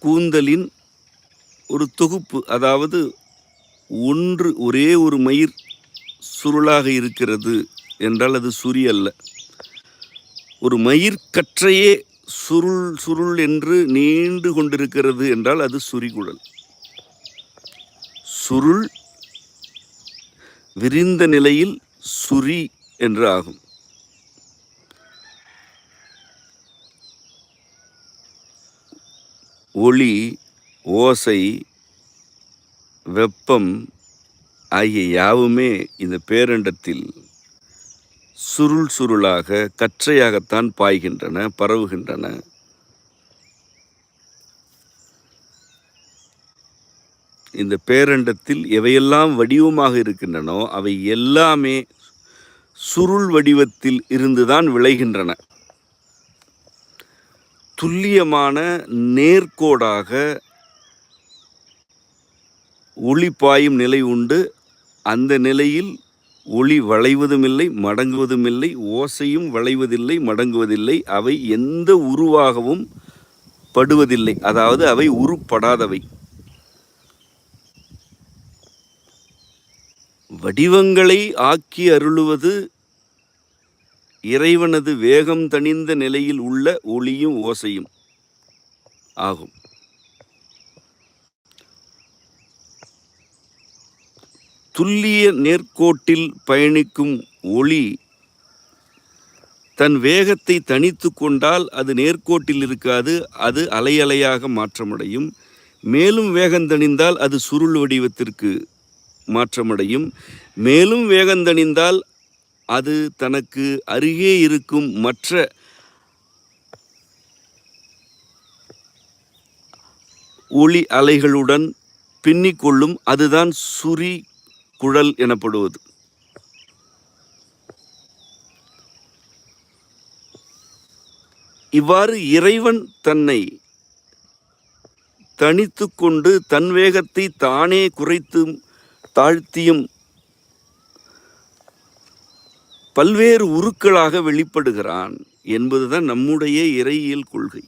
கூந்தலின் ஒரு தொகுப்பு. அதாவது ஒரே ஒரு மயிர் சுருளாக இருக்கிறது என்றால் அது சுரி அல்ல. ஒரு மயிர் கற்றையே சுருள் என்று நீண்டு கொண்டிருக்கிறது என்றால் அது சுரிகுழல். சுருள் விரிந்த நிலையில் சுரி என்று ஆகும். ஒளி, ஓசை, வெப்பம் ஆகிய யாவுமே இந்த பேரண்டத்தில் சுருள் சுருளாக கற்றையாகத்தான் பாய்கின்றன, பரவுகின்றன. இந்த பேரண்டத்தில் எவையெல்லாம் வடிவமாக இருக்கின்றனோ அவை எல்லாமே சுருள் வடிவத்தில் இருந்துதான் விளைகின்றன. துல்லியமான நேர்கோடாக ஒளி பாயும் நிலை உண்டு. அந்த நிலையில் ஒளி வளைவதுமில்லை, மடங்குவதுமில்லை, ஓசையும் வளைவதில்லை, மடங்குவதில்லை. அவை எந்த உருவாகவும் படுவதில்லை, அதாவது அவை உருப்படாதவை. வடிவங்களை ஆக்கி அருளுவது இறைவனது வேகம் தணிந்த நிலையில் உள்ள ஒளியும் ஓசையும் ஆகும். துல்லிய நேர்கோட்டில் பயணிக்கும் ஒளி தன் வேகத்தை தனித்து கொண்டால் அது நேர்கோட்டில் இருக்காது, அது அலையலையாக மாற்றமடையும். மேலும் வேகம் தணிந்தால் அது சுருள் வடிவத்திற்கு மாற்றமடையும். மேலும் வேகந்தணிந்தால் அது தனக்கு அருகே இருக்கும் மற்ற ஒளி அலைகளுடன் பின்னிக்கொள்ளும். அதுதான் சுரி குழல் எனப்படுவது. இவ்வாறு இறைவன் தன்னை தனித்து கொண்டு தன் வேகத்தை தானே குறைத்தும் தாழ்த்தியும் பல்வேறு உருக்களாக வெளிப்படுகிறான் என்பதுதான் நம்முடைய இறையியல் கொள்கை.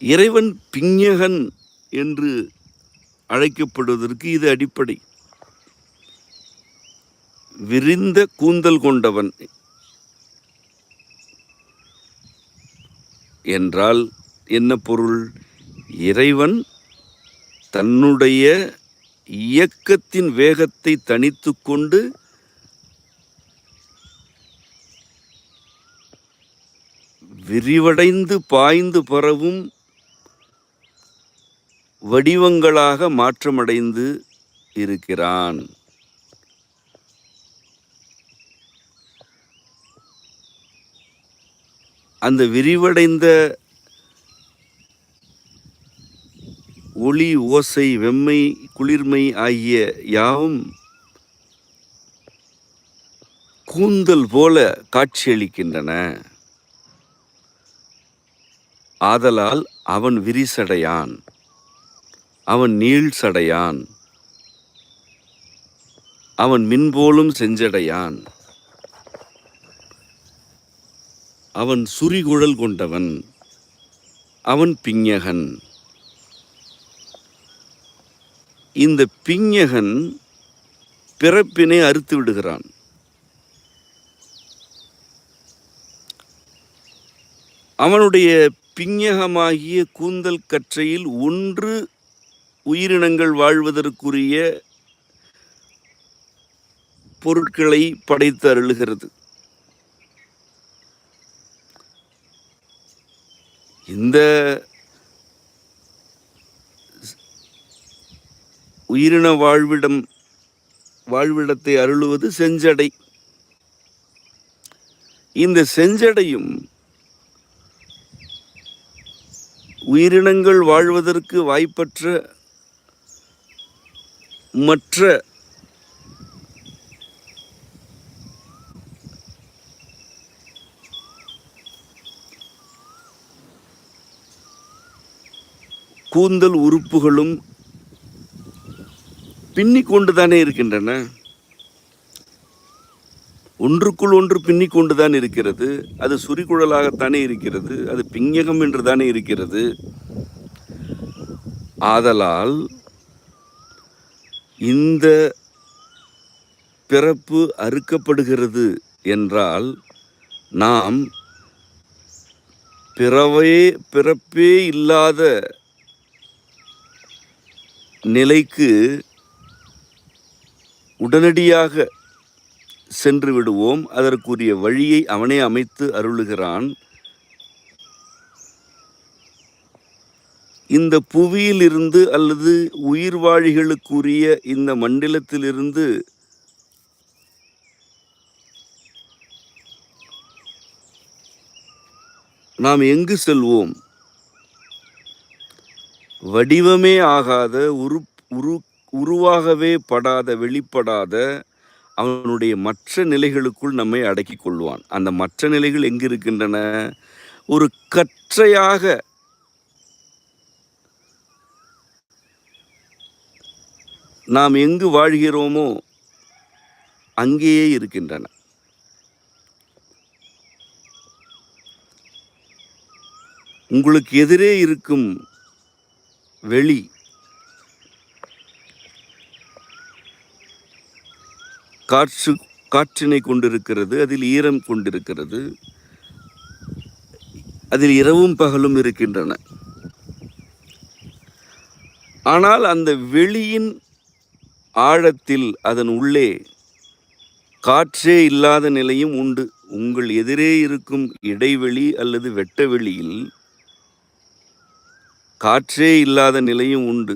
இறைவன் பிஞ்ஞகன் என்று அழைக்கப்படுவதற்கு இது அடிப்படை. விரிந்த கூந்தல் கொண்டவன் என்றால் என்ன பொருள்? இறைவன் தன்னுடைய இயக்கத்தின் வேகத்தை தனித்து கொண்டு விரிவடைந்து பாய்ந்து பரவும் வடிவங்களாக மாற்றமடைந்து இருக்கிறான். அந்த விரிவடைந்த ஒளி, ஓசை, வெம்மை, குளிர்மை ஆகிய யாவும் கூந்தல் போல காட்சியளிக்கின்றன. ஆதலால் அவன் விரிசடையான், அவன் நீள் சடையான், அவன் மின்போலும் செஞ்சடையான், அவன் சுரிகுழல் கொண்டவன், அவன் பிஞ்ஞகன். இந்த பிஞ்ஞகன் பிறப்பினை அறுத்து விடுகிறான். அவனுடைய பிஞ்ஞகமாகிய கூந்தல் கற்றையில் ஒன்று உயிரினங்கள் வாழ்வதற்குரிய பொருட்களை படைத்து அருளுகிறது. இந்த உயிரின வாழ்விடத்தை அருளுவது செஞ்சடை. இந்த செஞ்சடையும் உயிரினங்கள் வாழ்வதற்கு வாய்ப்பற்ற மற்ற கூந்தல் உறுப்புகளும் பின்னிக் கொண்டுதானே இருக்கின்றன. ஒன்றுக்குள் ஒன்று பின்னிக் கொண்டுதான் இருக்கிறது. அது சுரிகுழலாகத்தானே இருக்கிறது. அது பிஞ்ஞகம் என்று தானே இருக்கிறது. ஆதலால் இந்த பிறப்பு அறுக்கப்படுகிறது என்றால் நாம் பிறப்பே இல்லாத நிலைக்கு உடனடியாக சென்று விடுவோம். அதற்குரிய வழியை அவனே அமைத்து அருளுகிறான். இந்த புவியிலிருந்து அல்லது உயிர்வாழிகளுக்குரிய இந்த மண்டலத்திலிருந்து நாம் எங்கு செல்வோம்? வடிவமே ஆகாத, உருவாகவே படாத, வெளிப்படாத அவனுடைய மற்ற நிலைகளுக்குள் நம்மை அடக்கிக் கொள்வான். அந்த மற்ற நிலைகள் எங்கு இருக்கின்றன? ஒரு கற்றையாக நாம் எங்கு வாழ்கிறோமோ அங்கேயே இருக்கின்றன. உங்களுக்கு எதிரே இருக்கும் வெளி காற்றினை கொண்டிருக்கிறது, அதில் ஈரம் கொண்டிருக்கிறது, அதில் இரவும் பகலும் இருக்கின்றன. ஆனால் அந்த வெளியின் ஆழத்தில், அதன் உள்ளே காற்றே இல்லாத நிலையும் உண்டு. உங்கள் எதிரே இருக்கும் இடைவெளி அல்லது வெட்ட வெளியில் காற்றே இல்லாத நிலையும் உண்டு.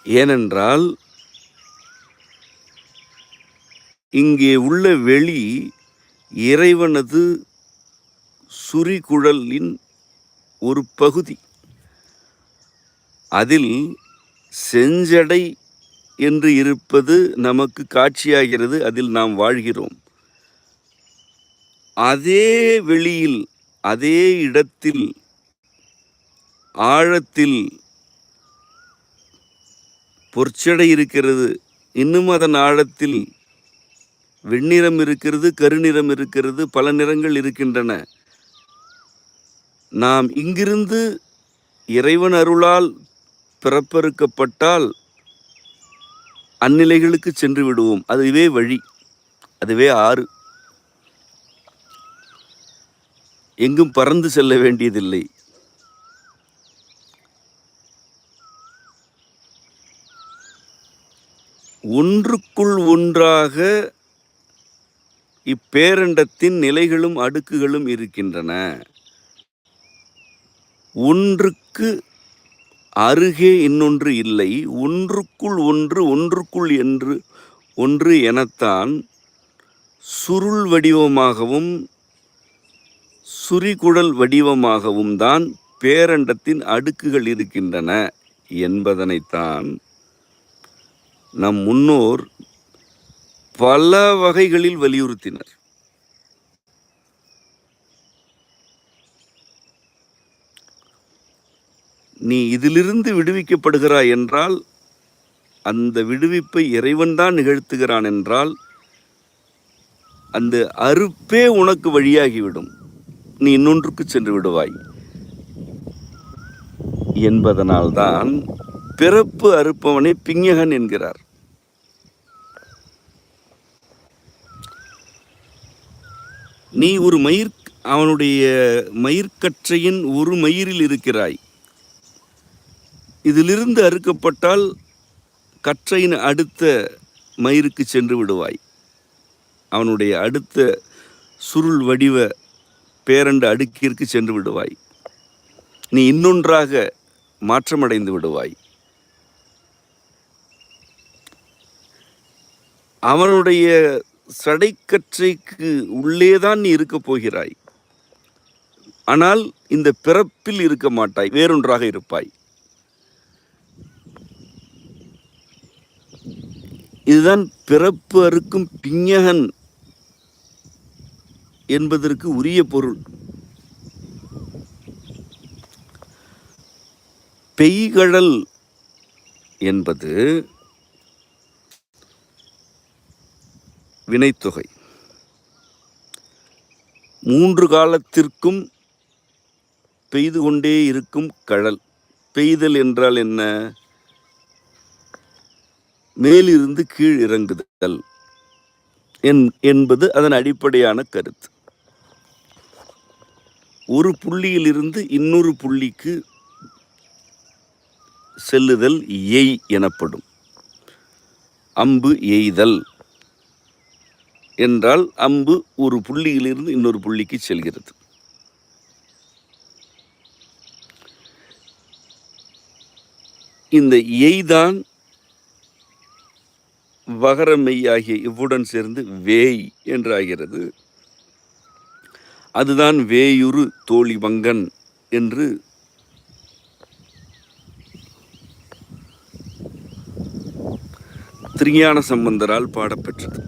ஏனென்றால் இங்கே உள்ள வெளி இறைவனது சுரிகுழலின் ஒரு பகுதி. அதில் செஞ்சடை என்று இருப்பது நமக்கு காட்சியாகிறது. அதில் நாம் வாழ்கிறோம். அதே வெளியில், அதே இடத்தில், ஆழத்தில் பொற்சடை இருக்கிறது. இன்னும் அதன் ஆழத்தில் வெண்ணிறம் இருக்கிறது, கருநிறம் இருக்கிறது, பல நிறங்கள் இருக்கின்றன. நாம் இங்கிருந்து இறைவன் அருளால் பிறப்பறுக்கப்பட்டால் அந்நிலைகளுக்கு சென்று விடுவோம். அதுவே வழி, அதுவே ஆறு. எங்கும் பறந்து செல்ல வேண்டியதில்லை. ஒன்றுக்குள் ஒன்றாக இப்பேரண்டத்தின் நிலைகளும் அடுக்குகளும் இருக்கின்றன. ஒன்றுக்கு அருகே இன்னொன்று இல்லை. ஒன்றுக்குள் ஒன்று, ஒன்றுக்குள் என்று ஒன்று எனத்தான் சுருள் வடிவமாகவும் சுரிகுழல் வடிவமாகவும் தான் பேரண்டத்தின் அடுக்குகள் இருக்கின்றன என்பதனைத்தான் நம் முன்னோர் பல வகைகளில் வலியுறுத்தினர். நீ இதிலிருந்து விடுவிக்கப்படுகிறாய் என்றால், அந்த விடுவிப்பை இறைவன்தான் நிகழ்த்துகிறான் என்றால், அந்த அறுப்பே உனக்கு வழியாகிவிடும். நீ இன்னொன்றுக்கு சென்று விடுவாய் என்பதனால்தான் பிறப்பு அறுப்பவனை பிஞகன் என்கிறார். நீ ஒரு அவனுடைய மயிர்கற்றையின் ஒரு மயிரில் இருக்கிறாய். இதிலிருந்து அறுக்கப்பட்டால் கற்றையின் அடுத்த மயிருக்கு சென்று விடுவாய். அவனுடைய அடுத்த சுருள் வடிவ பேரண்ட அடுக்கிற்கு சென்று விடுவாய். நீ இன்னொன்றாக மாற்றமடைந்து விடுவாய். அவனுடைய சடைக்கற்றைக்கு உள்ளேதான் நீ இருக்கப் போகிறாய். ஆனால் இந்த பிறப்பில் இருக்க மாட்டாய், வேறொன்றாக இருப்பாய். இதுதான் பிறப்பு அறுக்கும் பிஞகன் என்பதற்கு உரிய பொருள். பெய்கழல் என்பது வினைத்தொகை. 3 காலத்திற்கும் பெய்து கொண்டே இருக்கும் கழல். பெய்தல் என்றால் என்ன? மேலிருந்து கீழ் இறங்குதல் என்பது அதன் அடிப்படையான கருத்து. ஒரு புள்ளியிலிருந்து இன்னொரு புள்ளிக்கு செல்லுதல் எய் எனப்படும். அம்பு எய்தல் என்றால் அம்பு ஒரு புள்ளியிலிருந்து இன்னொரு புள்ளிக்கு செல்கிறது. இந்த எய்தான் வகர மெய்யாகிய இவ்வுடன் சேர்ந்து வேய் என்றாகிறது. அதுதான் வேயுறு தோழி வங்கன் என்று திருஞான சம்பந்தரால் பாடப்பெற்றது.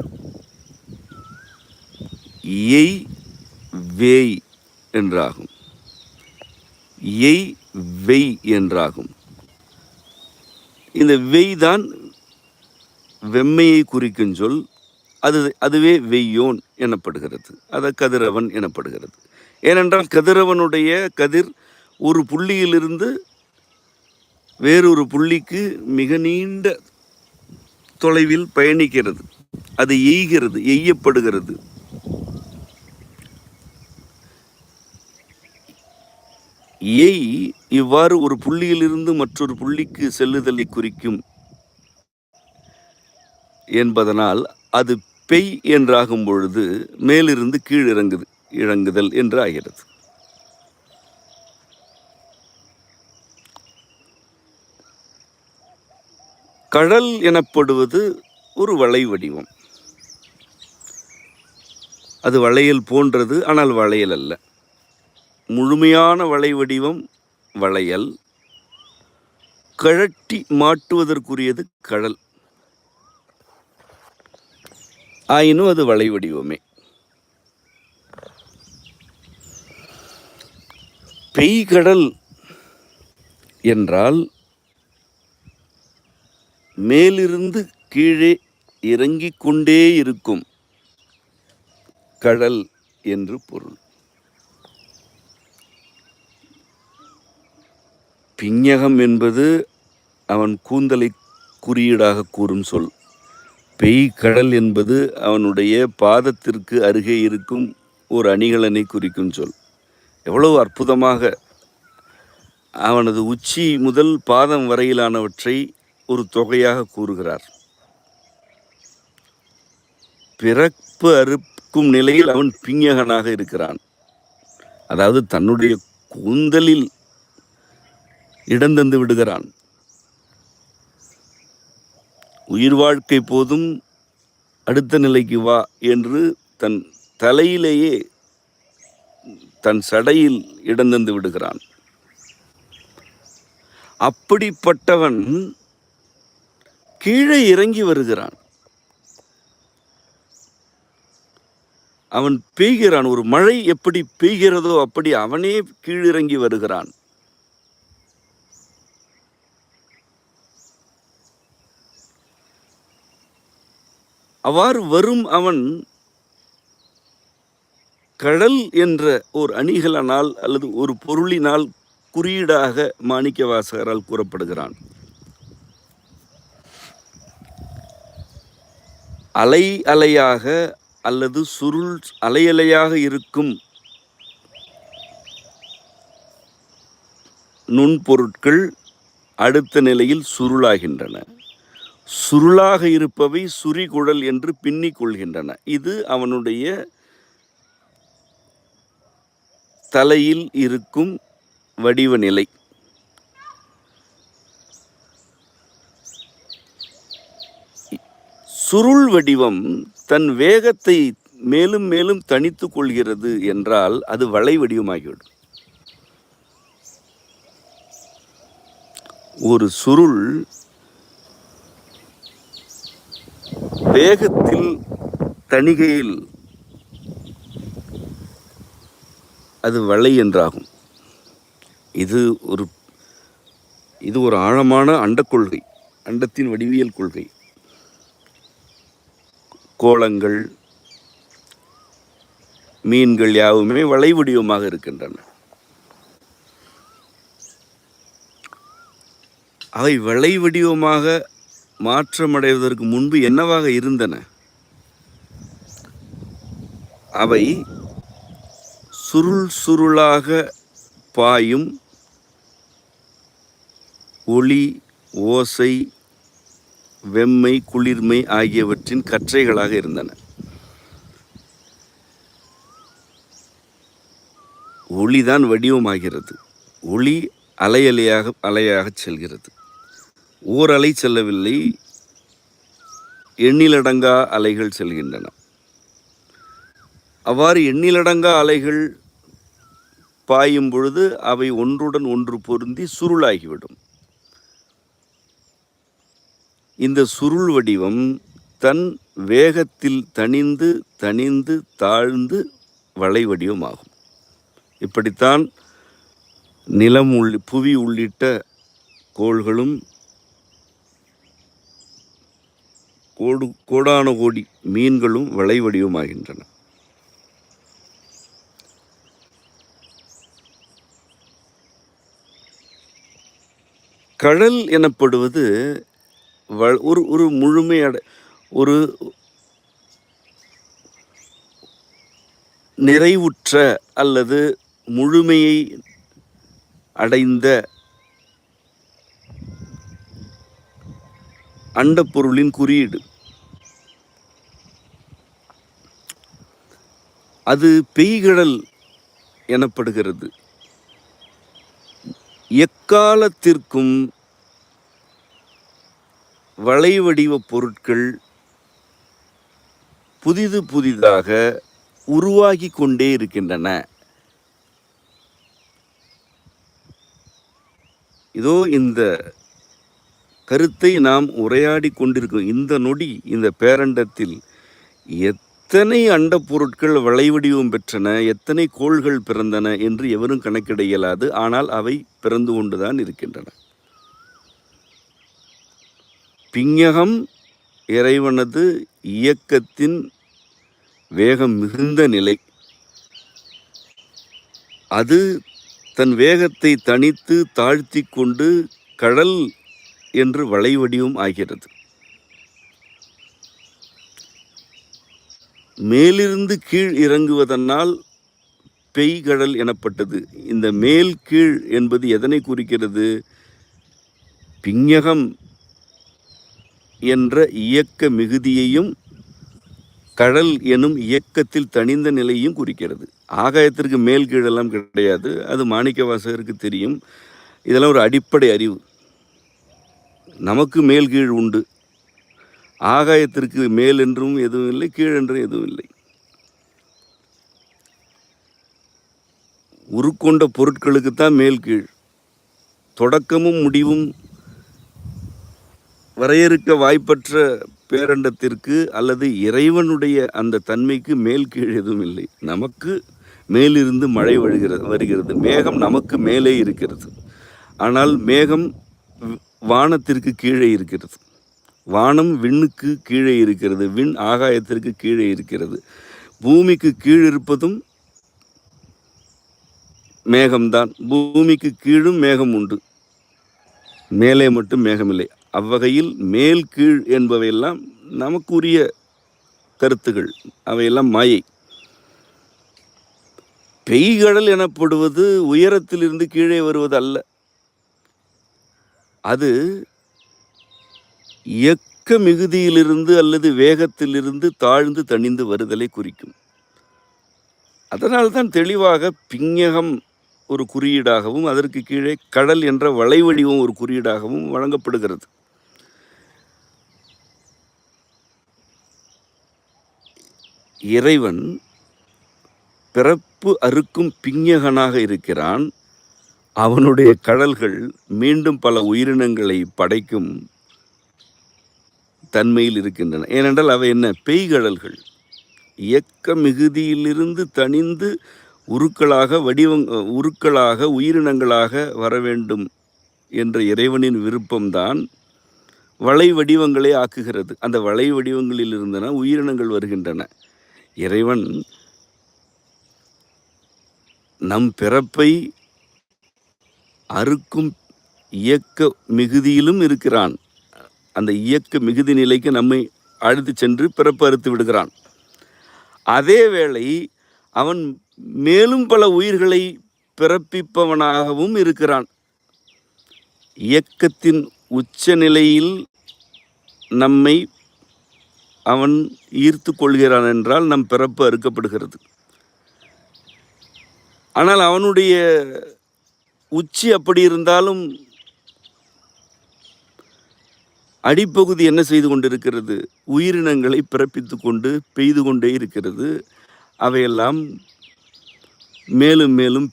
எய் வேய் என்றாகும், எய் வெய் என்றாகும். இந்த வெய் தான் வெம்மையை குறிக்கும் சொல். அதுவே வெய்யோன் எனப்படுகிறது. அது கதிரவன் எனப்படுகிறது. ஏனென்றால் கதிரவனுடைய கதிர் ஒரு புள்ளியிலிருந்து வேறொரு புள்ளிக்கு மிக நீண்ட தொலைவில் பயணிக்கிறது. அது எய்கிறது, எய்யப்படுகிறது. எய் இவ்வாறு ஒரு புள்ளியிலிருந்து மற்றொரு புள்ளிக்கு செல்லுதலை குறிக்கும் என்பதனால் அது பெய் என்றாகும் பொழுது மேலிருந்து கீழ் இறங்குதல் என்று ஆகிறது. கடல் எனப்படுவது ஒரு வளை வடிவம். அது வளையல் போன்றது, ஆனால் வளையல் அல்ல. முழுமையான வளை வடிவம் வளையல். கழட்டி மாட்டுவதற்குரியது கடல். ஆயினும் அது வளை வடிவமே. பெய்கடல் என்றால் மேலிருந்து கீழே இறங்கிக் கொண்டே இருக்கும் கடல் என்று பொருள். பிஞ்ஞகம் என்பது அவன் கூந்தலை குறியீடாக கூறும் சொல். பெய்கடல் என்பது அவனுடைய பாதத்திற்கு அருகே இருக்கும் ஒரு அணிகலனை குறிக்கும் சொல். எவ்வளவு அற்புதமாக அவனது உச்சி முதல் பாதம் வரையிலானவற்றை ஒரு தொகையாக கூறுகிறார். பிறப்பு அறுக்கும் நிலையில் அவன் பிஞ்ஞகனாக இருக்கிறான். அதாவது தன்னுடைய கூந்தலில் இடந்தந்து விடுகிறான். உயிர் வாழ்க்கை போதும் அடுத்த நிலைக்கு வா என்று தன் தலையிலேயே தன் சடையில் இடந்தந்து விடுகிறான். அப்படிப்பட்டவன் கீழே இறங்கி வருகிறான். அவன் பெய்கிறான். ஒரு மழை எப்படி பெய்கிறதோ அப்படி அவனே கீழிறங்கி வருகிறான். அவ்வாறு வரும் அவன் கடல் என்ற ஒரு அணிகலனால் அல்லது ஒரு பொருளினால் குறியீடாக மாணிக்கவாசகரால் கூறப்படுகிறான். அலை அலையாக அல்லது சுருள் அலையலையாக இருக்கும் நுண்பொருட்கள் அடுத்த நிலையில் சுருளாகின்றன. சுருளாக இருப்பவை சுரிகுழல் என்று பின்னிக் கொள்கின்றன. இது அவனுடைய தலையில் இருக்கும் வடிவ நிலை. சுருள் வடிவம் தன் வேகத்தை மேலும் மேலும் தனித்து கொள்கிறது என்றால் அது வளை வடிவமாகிவிடும். ஒரு சுருள் வேகத்தில் தணிகையில் அது வளை என்றாகும். இது ஒரு ஆழமான அண்டக் கொள்கை, அண்டத்தின் வடிவியல் கொள்கை. கோளங்கள், மீன்கள் யாவுமே வளை வடிவமாக இருக்கின்றன. அவை வளை வடிவமாக மாற்றமடைவதற்கு முன்பு என்னவாக இருந்தன? அவை சுருள் சுருளாக பாயும் ஒளி, ஓசை, வெம்மை, குளிர்மை ஆகியவற்றின் கற்றைகளாக இருந்தன. ஒளிதான் வடிவமாகிறது. ஒளி அலையாக செல்கிறது. ஓர் அலை செல்லவில்லை, எண்ணிலடங்கா அலைகள் செல்கின்றன. அவ்வாறு எண்ணிலடங்கா அலைகள் பாயும் பொழுது அவை ஒன்றுடன் ஒன்று பொருந்தி சுருளாகிவிடும். இந்த சுருள் வடிவம் தன் வேகத்தில் தணிந்து தணிந்து தாழ்ந்து வளை வடிவமாகும். இப்படித்தான் நிலம் புவி உள்ளிட்ட கோள்களும் கோடான கோடி மீன்களும் வளை வடிவமாகின்றன. கடல் எனப்படுவது ஒரு ஒரு நிறைவுற்ற அல்லது முழுமையை அடைந்த அண்டப்பொருளின் குறியீடு. அது பெய்கடல் எனப்படுகிறது. எக்காலத்திற்கும் வளைவடிவ பொருட்கள் புதிதாக உருவாகி கொண்டே இருக்கின்றன. இதோ இந்த கருத்தை நாம் உரையாடி கொண்டிருக்கிறோம். இந்த நொடி இந்த பேரண்டத்தில் எத்தனை அண்ட பொருட்கள் வளைவடிவம் பெற்றன, எத்தனை கோள்கள் பிறந்தன என்று எவரும் கணக்கிட இயலாது. ஆனால் அவை பிறந்து கொண்டுதான் இருக்கின்றன. பிஞகம் இறைவனது இயக்கத்தின் வேகம் மிகுந்த நிலை. அது தன் வேகத்தை தணித்து தாழ்த்தி கொண்டு கடல் என்று வளைவடிவம் ஆகிறது. மேலிருந்து கீழ் இறங்குவதனால் பெய்கடல் எனப்பட்டது. இந்த மேல் கீழ் என்பது எதனை குறிக்கிறது? பிஞகம் என்ற இயக்க மிகுதியையும் கடல் எனும் இயக்கத்தில் தணிந்த நிலையும் குறிக்கிறது. ஆகாயத்திற்கு மேல் கீழெல்லாம் கிடையாது. அது மாணிக்க வாசகருக்கு தெரியும். இதெல்லாம் ஒரு அடிப்படை அறிவு. நமக்கு மேல் கீழ் உண்டு. ஆகாயத்திற்கு மேல் என்றும் எதுவும் இல்லை, கீழ் என்றும் எதுவும் இல்லை. உருக்கொண்ட பொருட்களுக்குத்தான் மேல் கீழ். தொடக்கமும் முடிவும் வரையறுக்க வாய்ப்பற்ற பேரண்டத்திற்கு அல்லது இறைவனுடைய அந்த தன்மைக்கு மேல் கீழ் எதுவும் இல்லை. நமக்கு மேலிருந்து மழை வருகிறது. மேகம் நமக்கு மேலே இருக்கிறது. ஆனால் மேகம் வானத்திற்கு கீழே இருக்கிறது. வானம் விண்ணுக்கு கீழே இருக்கிறது. விண் ஆகாயத்திற்கு கீழே இருக்கிறது. பூமிக்கு கீழ் இருப்பதும் மேகம்தான். பூமிக்கு கீழும் மேகம் உண்டு, மேலே மட்டும் மேகமில்லை. அவ்வகையில் மேல் கீழ் என்பவையெல்லாம் நமக்குரிய கருத்துகள். அவையெல்லாம் மாயை. பெய்கடல் எனப்படுவது உயரத்திலிருந்து கீழே வருவது அல்ல. அது இயக்க மிகுதியிலிருந்து அல்லது வேகத்திலிருந்து தாழ்ந்து தணிந்து வருதலை குறிக்கும். அதனால்தான் தெளிவாக பிஞகம் ஒரு குறியீடாகவும் அதற்கு கீழே கடல் என்ற வளைவடிவம் ஒரு குறியீடாகவும் வழங்கப்படுகிறது. இறைவன் பிறப்பு அறுக்கும் பிஞகனாக இருக்கிறான். அவனுடைய கடல்கள் மீண்டும் பல உயிரினங்களை படைக்கும் தன்மையில் இருக்கின்றன. ஏனென்றால் அவை என்ன? பெய்கடல்கள். இயக்க மிகுதியிலிருந்து தணிந்து உருக்களாக உயிரினங்களாக வர வேண்டும் என்ற இறைவனின் விருப்பம்தான் வளை வடிவங்களை ஆக்குகிறது. அந்த வளை வடிவங்களில் இருந்தன உயிரினங்கள் வருகின்றன. இறைவன் நம் பிறப்பை அறுக்கும் இயக்க மிகுதியிலும் இருக்கிறான். அந்த இயக்க மிகுதி நிலைக்கு நம்மை அழைத்து சென்று பிறப்பு அறுத்து விடுகிறான். அதே வேளை அவன் மேலும் பல உயிர்களை பிறப்பிப்பவனாகவும் இருக்கிறான். இயக்கத்தின் உச்ச நிலையில் நம்மை அவன் ஈர்த்து கொள்கிறான் என்றால் நம் பிறப்பு அறுக்கப்படுகிறது. ஆனால் அவனுடைய உச்சி அப்படி இருந்தாலும் அடிப்பகுதி என்ன செய்து கொண்டிருக்கிறது? உயிரினங்களை பிறப்பித்து கொண்டு பெய்து கொண்டே இருக்கிறது. அவையெல்லாம் மேலும் மேலும்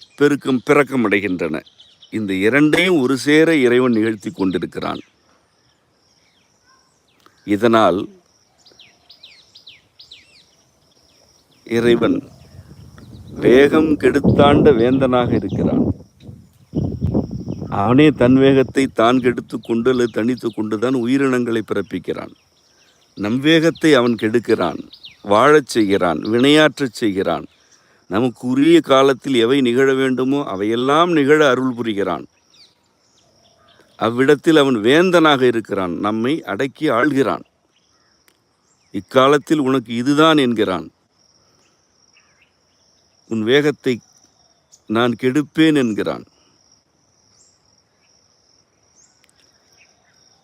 பிறக்கமடைகின்றன. இந்த இரண்டையும் ஒரு சேர இறைவன் நிகழ்த்தி கொண்டிருக்கிறான். இதனால் இறைவன் வேகம் கெடுத்தாண்ட வேந்தனாக இருக்கிறான். அவனே தன் வேகத்தை தான் கெடுத்து கொண்டு அல்லது தனித்து கொண்டுதான் உயிரினங்களை பிறப்பிக்கிறான். நம் வேகத்தை அவன் கெடுக்கிறான், வாழச் செய்கிறான், வினையாற்றச் செய்கிறான். நமக்கு உரிய காலத்தில் எவை நிகழ வேண்டுமோ அவையெல்லாம் நிகழ அருள் புரிகிறான். அவ்விடத்தில் அவன் வேந்தனாக இருக்கிறான், நம்மை அடக்கி ஆள்கிறான். இக்காலத்தில் உனக்கு இதுதான் என்கிறான். உன் வேகத்தை நான் கெடுப்பேன் என்கிறான்.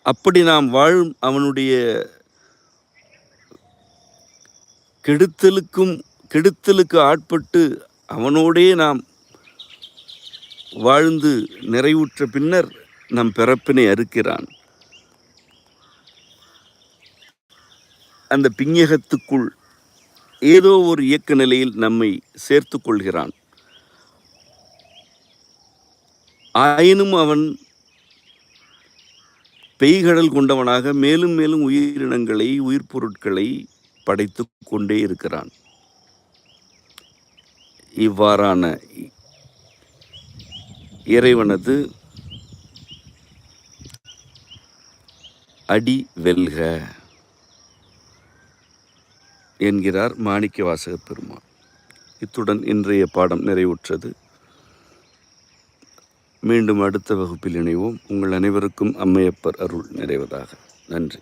அப்படி நாம் வாழும் அவனுடைய கெடுத்தலுக்கு ஆட்பட்டு அவனோடே நாம் வாழ்ந்து நிறைவுற்ற பின்னர் நம் பிறப்பினை அறுக்கிறான். அந்த பிஞ்ஞகத்துக்குள் ஏதோ ஒரு இயக்க நிலையில் நம்மை சேர்த்து கொள்கிறான். ஆயினும் அவன் பெய்கடல் கொண்டவனாக மேலும் மேலும் உயிரினங்களை, உயிர் பொருட்களை படைத்து கொண்டே இருக்கிறான். இவ்வாறான இறைவனது அடி வெல்க என்கிறார் மாணிக்கவாசக பெருமான். இத்துடன் இன்றைய பாடம் நிறைவுற்றது. மீண்டும் அடுத்த வகுப்பில் இணைவோம். உங்கள் அனைவருக்கும் அம்மையப்பர் அருள் நிறைவதாக. நன்றி.